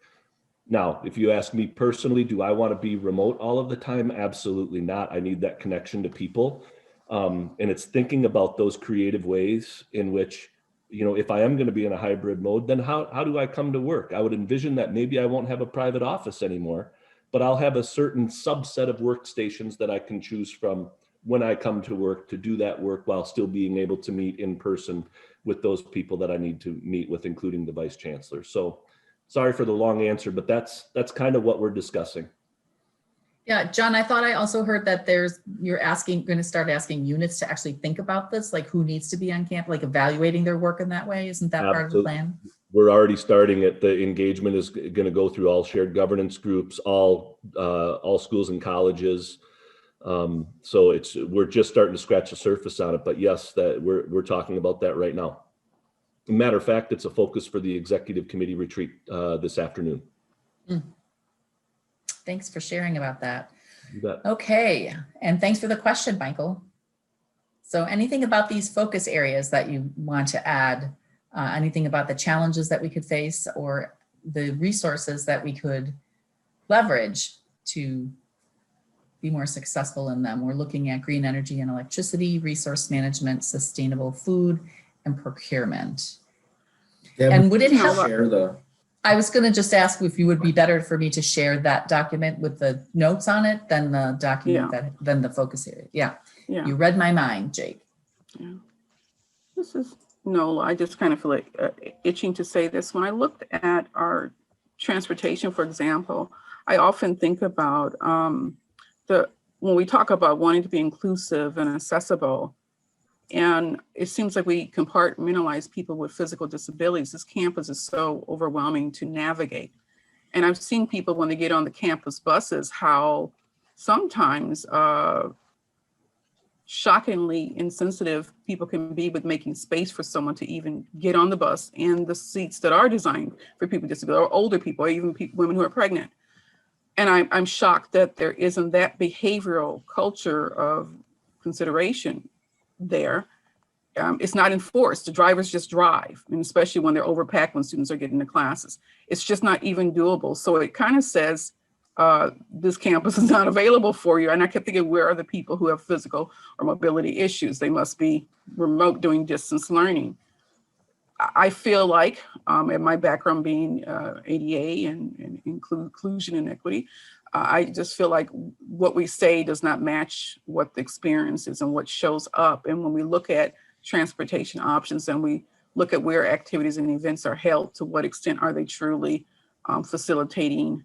Now, if you ask me personally, do I want to be remote all of the time? Absolutely not. I need that connection to people. And it's thinking about those creative ways in which, if I am going to be in a hybrid mode, then how do I come to work? I would envision that maybe I won't have a private office anymore, but I'll have a certain subset of workstations that I can choose from when I come to work to do that work while still being able to meet in person with those people that I need to meet with, including the vice chancellor. So sorry for the long answer, but that's kind of what we're discussing. Yeah, John, I thought I also heard that you're going to start asking units to actually think about this, like who needs to be on camp, like evaluating their work in that way. Isn't that part of the plan? We're already starting it. The engagement is going to go through all shared governance groups, all schools and colleges. So we're just starting to scratch the surface on it, but yes, that we're talking about that right now. Matter of fact, it's a focus for the executive committee retreat this afternoon. Thanks for sharing about that. You bet. Okay, and thanks for the question, Michael. So anything about these focus areas that you want to add, anything about the challenges that we could face or the resources that we could leverage to be more successful in them? We're looking at green energy and electricity, resource management, sustainable food, and procurement. Yeah, and would it help? Share I was going to just ask if you would be better for me to share that document with the notes on it than the document than the focus area. Yeah. You read my mind, Jake. Yeah. This is Nola. I just kind of feel like itching to say this. When I looked at our transportation, for example, I often think about when we talk about wanting to be inclusive and accessible, and it seems like we compartmentalize people with physical disabilities. This campus is so overwhelming to navigate. And I've seen people when they get on the campus buses, how sometimes shockingly insensitive people can be with making space for someone to even get on the bus and the seats that are designed for people with disability or older people or even women who are pregnant. And I'm shocked that there isn't that behavioral culture of consideration there. It's not enforced. The drivers just drive, and especially when they're overpacked when students are getting to classes. It's just not even doable. So it kind of says, this campus is not available for you. And I kept thinking, where are the people who have physical or mobility issues? They must be remote doing distance learning. I feel like, and my background being ADA and inclusion and equity, I just feel like what we say does not match what the experience is and what shows up. And when we look at transportation options and we look at where activities and events are held, to what extent are they truly facilitating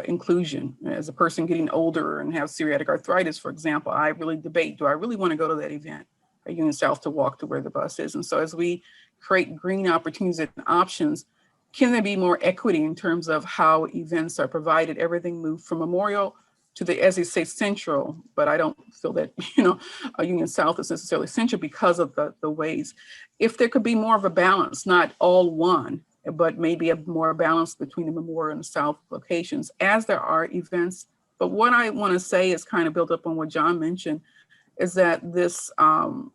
inclusion? As a person getting older and have psoriatic arthritis, for example, I really debate, do I really want to go to that event at Union South to walk to where the bus is? And so as we create green opportunities and options, can there be more equity in terms of how events are provided? Everything moved from Memorial to the, as they say, Central, but I don't feel that, Union South is necessarily Central because of the ways. If there could be more of a balance, not all one, but maybe a more balance between the Memorial and the South locations as there are events. But what I want to say is kind of built up on what John mentioned, is that this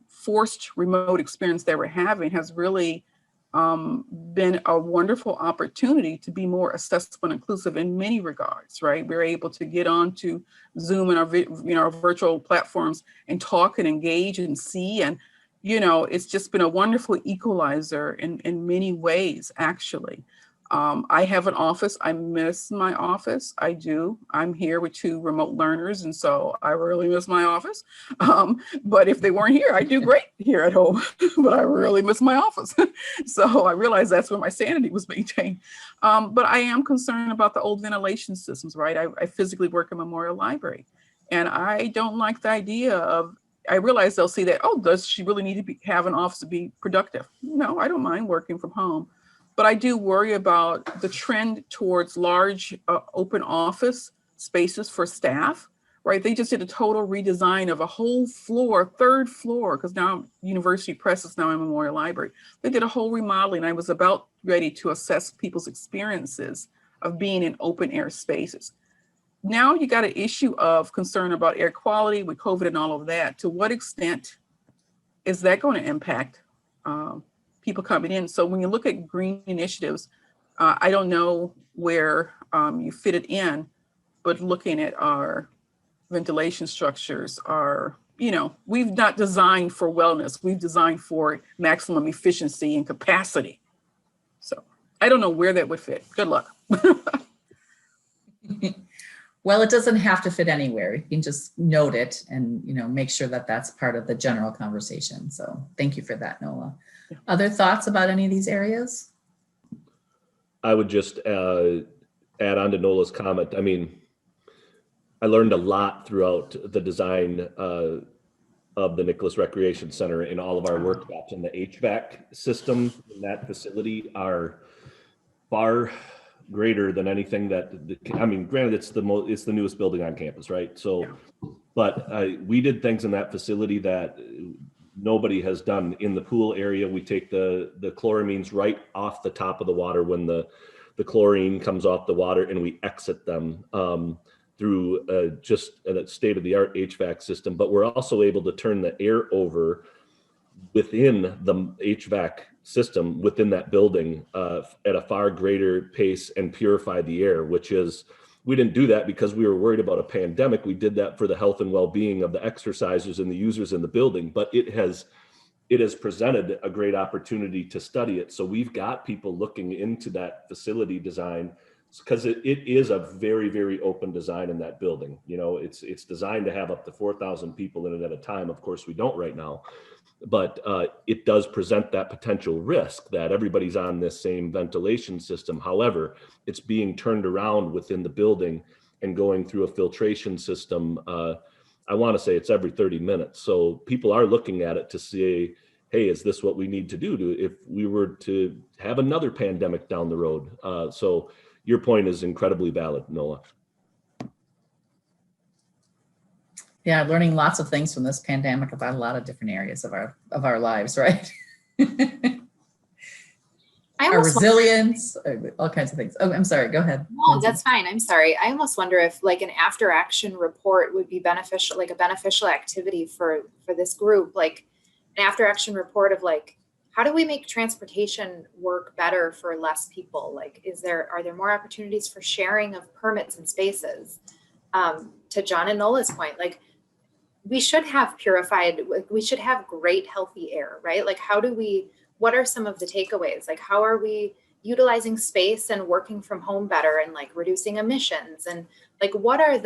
forced remote experience that we're having has really been a wonderful opportunity to be more accessible and inclusive in many regards, right? We're able to get on to Zoom and our virtual platforms and talk and engage and see, and it's just been a wonderful equalizer in many ways, actually. I have an office. I miss my office. I do. I'm here with 2 remote learners, and so I really miss my office. But if they weren't here, I do great here at home, but I really miss my office. So I realized that's where my sanity was maintained. But I am concerned about the old ventilation systems, right? I physically work in Memorial Library, and I don't like the idea of, I realize they'll see that, oh, does she really need to have an office to be productive? No, I don't mind working from home. But I do worry about the trend towards large open office spaces for staff, right? They just did a total redesign of a whole floor, 3rd floor, because now University Press is now in Memorial Library. They did a whole remodeling. I was about ready to assess people's experiences of being in open air spaces. Now you got an issue of concern about air quality with COVID and all of that. To what extent is that going to impact people coming in? So when you look at green initiatives, I don't know where you fit it in, but looking at our ventilation structures are, we've not designed for wellness. We've designed for maximum efficiency and capacity. So I don't know where that would fit. Good luck. Well, it doesn't have to fit anywhere. You can just note it and, make sure that that's part of the general conversation. So thank you for that, Nola. Other thoughts about any of these areas? I would just add on to Nola's comment. I mean, I learned a lot throughout the design of the Nicholas Recreation Center in all of our workshops, and the HVAC system in that facility are far greater than anything that, I mean, granted, it's the newest building on campus, right? So, but we did things in that facility that nobody has done. In the pool area, we take the chloramines right off the top of the water when the chlorine comes off the water, and we exit them through just a state-of-the-art HVAC system. But we're also able to turn the air over within the HVAC system within that building at a far greater pace and purify the air, which is, we didn't do that because we were worried about a pandemic. We did that for the health and well-being of the exercisers and the users in the building, but it has presented a great opportunity to study it. So we've got people looking into that facility design, because it is a very, very open design in that building. It's designed to have up to 4,000 people in it at a time. Of course, we don't right now, but it does present that potential risk that everybody's on this same ventilation system. However, it's being turned around within the building and going through a filtration system. I want to say it's every 30 minutes. So people are looking at it to say, hey, is this what we need to do if we were to have another pandemic down the road? So your point is incredibly valid, Nola. Yeah, learning lots of things from this pandemic about a lot of different areas of our lives, right? Our resilience, all kinds of things. Oh, I'm sorry, go ahead. No, Lindsay. that's fine. I'm sorry. I almost wonder if like an after action report would be beneficial, like a beneficial activity for this group, like an after action report of like, how do we make transportation work better for less people? Like, are there more opportunities for sharing of permits and spaces? To John and Nola's point, like we should have we should have great, healthy air, right? Like what are some of the takeaways? Like, how are we utilizing space and working from home better and like reducing emissions? And like, what are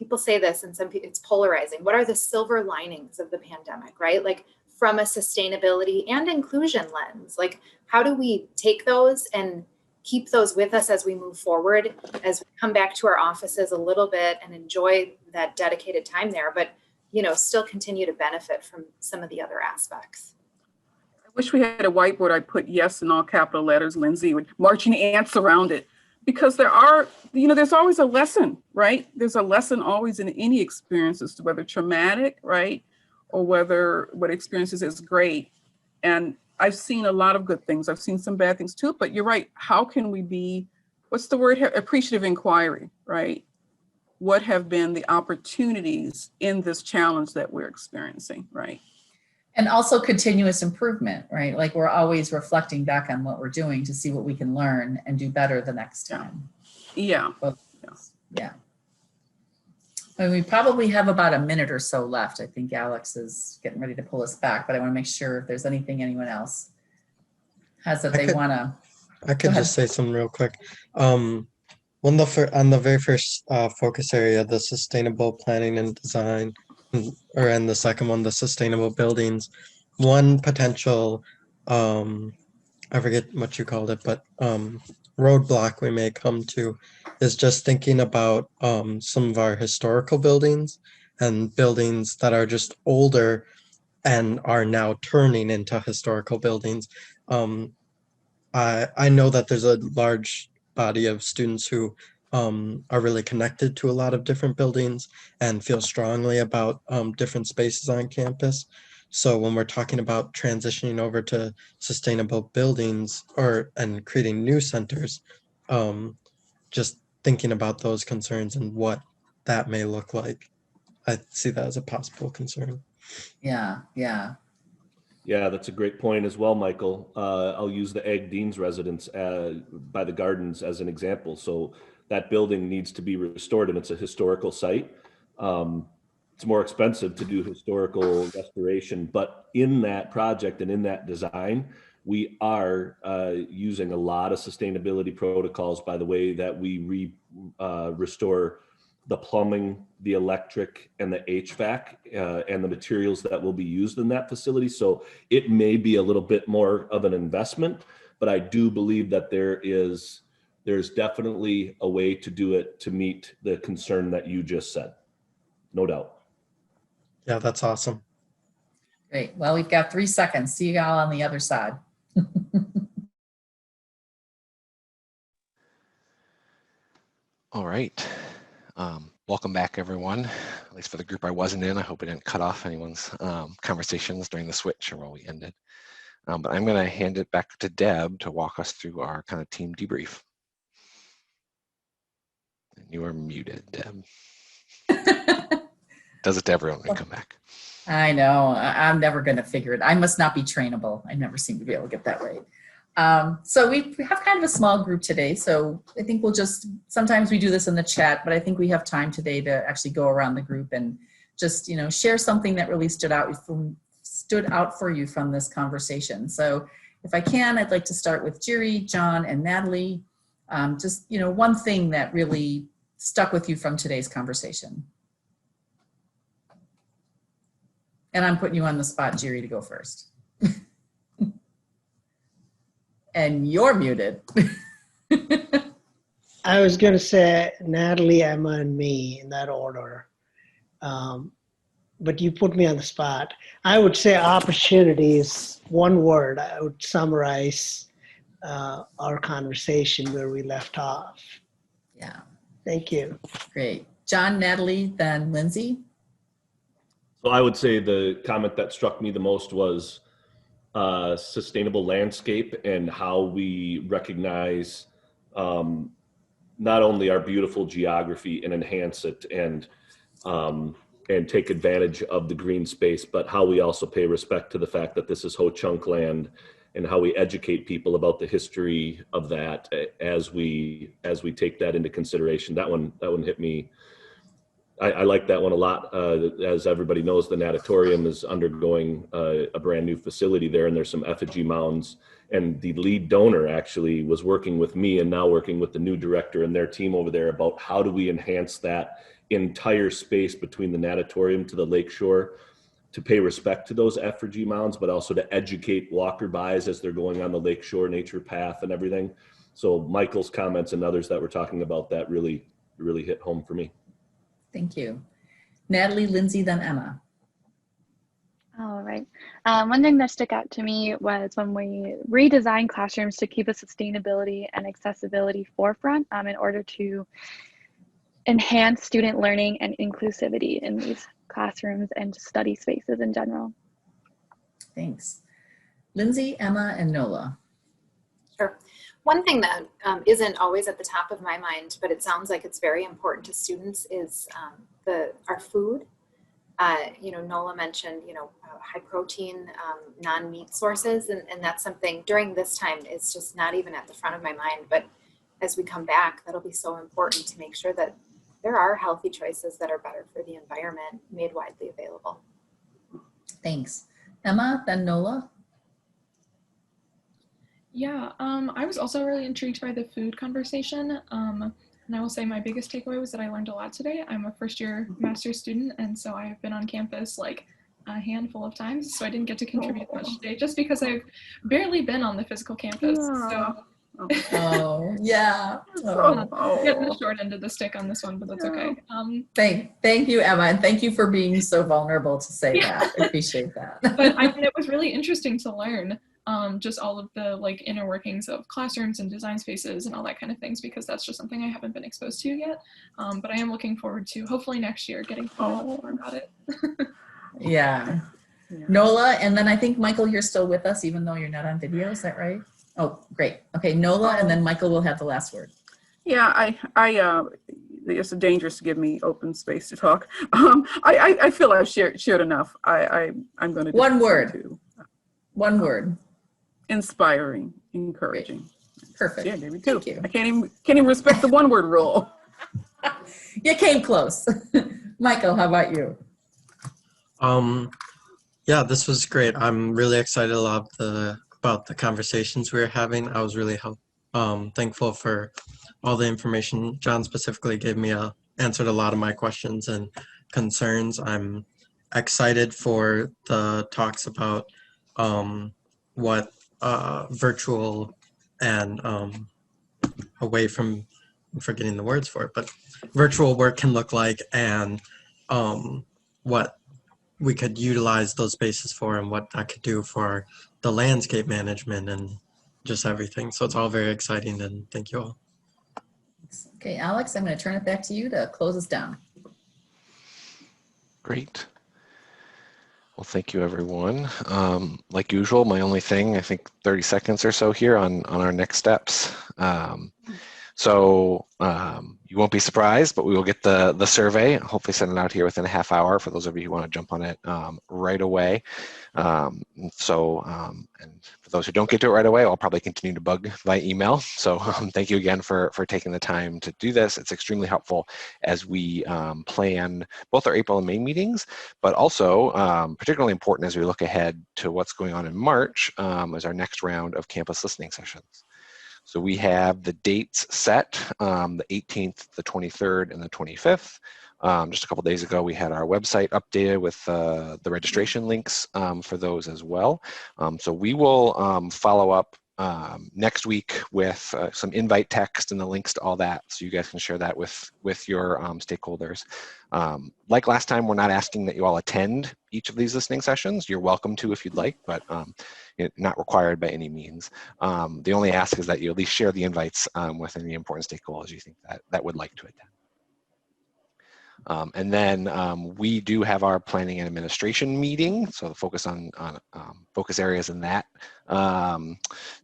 people say this and it's polarizing. What are the silver linings of the pandemic, right? Like from a sustainability and inclusion lens, like how do we take those and keep those with us as we move forward, as we come back to our offices a little bit and enjoy that dedicated time there, but still continue to benefit from some of the other aspects. I wish we had a whiteboard. I'd put yes in all capital letters, Lindsay, with marching ants around it, because there's always a lesson, right? There's a lesson always in any experiences, whether traumatic, right? Or whether what experiences is great. And I've seen a lot of good things. I've seen some bad things too, but you're right. How can we be, what's the word here? Appreciative inquiry, right? What have been the opportunities in this challenge that we're experiencing, right? And also continuous improvement, right? Like we're always reflecting back on what we're doing to see what we can learn and do better the next time. Yeah. Yeah. And we probably have about a minute or so left. I think Alex is getting ready to pull us back, but I want to make sure if there's anything anyone else has that they want to. I could just say something real quick. On the very first focus area, the sustainable planning and design, and the second one, the sustainable buildings, one potential, I forget what you called it, but roadblock we may come to is just thinking about some of our historical buildings and buildings that are just older and are now turning into historical buildings. I know that there's a large body of students who are really connected to a lot of different buildings and feel strongly about different spaces on campus. So when we're talking about transitioning over to sustainable buildings and creating new centers, just thinking about those concerns and what that may look like, I see that as a possible concern. Yeah. Yeah, that's a great point as well, Michael. I'll use the Ag Dean's residence by the gardens as an example. So that building needs to be restored, and it's a historical site. It's more expensive to do historical restoration, but in that project and in that design, we are using a lot of sustainability protocols by the way that we restore the plumbing, the electric, and the HVAC, and the materials that will be used in that facility. So it may be a little bit more of an investment, but I do believe that there's definitely a way to do it to meet the concern that you just said. No doubt. Yeah, that's awesome. Great. Well, we've got 3 seconds. See you all on the other side. All right. Welcome back, everyone, at least for the group I wasn't in. I hope I didn't cut off anyone's conversations during the switch or while we ended. But I'm going to hand it back to Deb to walk us through our kind of team debrief. And you are muted, Deb. Does it to everyone when we come back. I know. I'm never going to figure it. I must not be trainable. I never seem to be able to get that right. So we have kind of a small group today. So I think sometimes we do this in the chat, but I think we have time today to actually go around the group and just, share something that really stood out for you from this conversation. So if I can, I'd like to start with Jerry, John, and Natalie. Just, one thing that really stuck with you from today's conversation. And I'm putting you on the spot, Jerry, to go first. And you're muted. I was going to say Natalie, Emma, and me in that order. But you put me on the spot. I would say opportunity is one word. I would summarize our conversation where we left off. Yeah. Thank you. Great. John, Natalie, then Lindsay. So I would say the comment that struck me the most was sustainable landscape and how we recognize not only our beautiful geography and enhance it and take advantage of the green space, but how we also pay respect to the fact that this is Ho-Chunk land and how we educate people about the history of that as we take that into consideration. That one hit me. I like that one a lot. As everybody knows, the natatorium is undergoing a brand new facility there, and there's some effigy mounds. And the lead donor actually was working with me and now working with the new director and their team over there about how do we enhance that entire space between the natatorium to the lakeshore to pay respect to those effigy mounds, but also to educate walker-bys as they're going on the lakeshore nature path and everything. So Michael's comments and others that were talking about that really hit home for me. Thank you. Natalie, Lindsay, then Emma. All right. One thing that stuck out to me was when we redesigned classrooms to keep a sustainability and accessibility forefront in order to enhance student learning and inclusivity in these classrooms and study spaces in general. Thanks. Lindsay, Emma, and Nola. Sure. One thing that isn't always at the top of my mind, but it sounds like it's very important to students is our food. Nola mentioned, high protein, non-meat sources, and that's something during this time is just not even at the front of my mind, but as we come back, that'll be so important to make sure that there are healthy choices that are better for the environment made widely available. Thanks. Emma, then Nola. Yeah, I was also really intrigued by the food conversation. And I will say my biggest takeaway was that I learned a lot today. I'm a first-year master's student, and so I have been on campus like a handful of times, so I didn't get to contribute much today just because I've barely been on the physical campus. So oh yeah, getting the short end of the stick on this one, but that's okay. Thank you, Emma, and thank you for being so vulnerable to say that. I appreciate that. But I mean, it was really interesting to learn just all of the like inner workings of classrooms and design spaces and all that kind of things, because that's just something I haven't been exposed to yet. But I am looking forward to hopefully next year getting to know more about it. Yeah. Nola, and then I think Michael, you're still with us even though you're not on video, is that right? Oh, great. Okay, Nola, and then Michael will have the last word. Yeah, it's dangerous to give me open space to talk. I feel I've shared enough. I'm going to one word. One word. Inspiring, encouraging. Perfect. Yeah, maybe two. Thank you. I can't even respect the one word rule. You came close. Michael, how about you? Yeah, this was great. I'm really excited about the conversations we were having. I was really thankful for all the information. John specifically gave me answered a lot of my questions and concerns. I'm excited for the talks about what virtual and away from, I'm forgetting the words for it, but virtual work can look like, and what we could utilize those spaces for, and what that could do for the landscape management and just everything. So it's all very exciting, and thank you all. Okay, Alex, I'm going to turn it back to you to close us down. Great. Well, thank you, everyone. Like usual, my only thing, I think 30 seconds or so here on our next steps. So you won't be surprised, but we will get the survey, hopefully send it out here within a half hour for those of you who want to jump on it right away. And for those who don't get to it right away, I'll probably continue to bug via email. So thank you again for taking the time to do this. It's extremely helpful as we plan both our April and May meetings, but also particularly important as we look ahead to what's going on in March as our next round of campus listening sessions. So we have the dates set, the 18th, the 23rd, and the 25th. Just a couple days ago, we had our website updated with the registration links for those as well. So we will follow up next week with some invite text and the links to all that, so you guys can share that with your stakeholders. Like last time, we're not asking that you all attend each of these listening sessions. You're welcome to if you'd like, but not required by any means. The only ask is that you at least share the invites with any important stakeholders you think that would like to attend. And then we do have our planning and administration meeting, so the focus on focus areas in that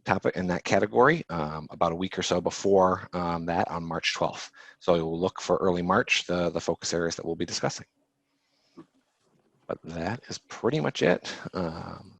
topic, in that category, about a week or so before that on March 12th. So we'll look for early March, the focus areas that we'll be discussing. But that is pretty much it.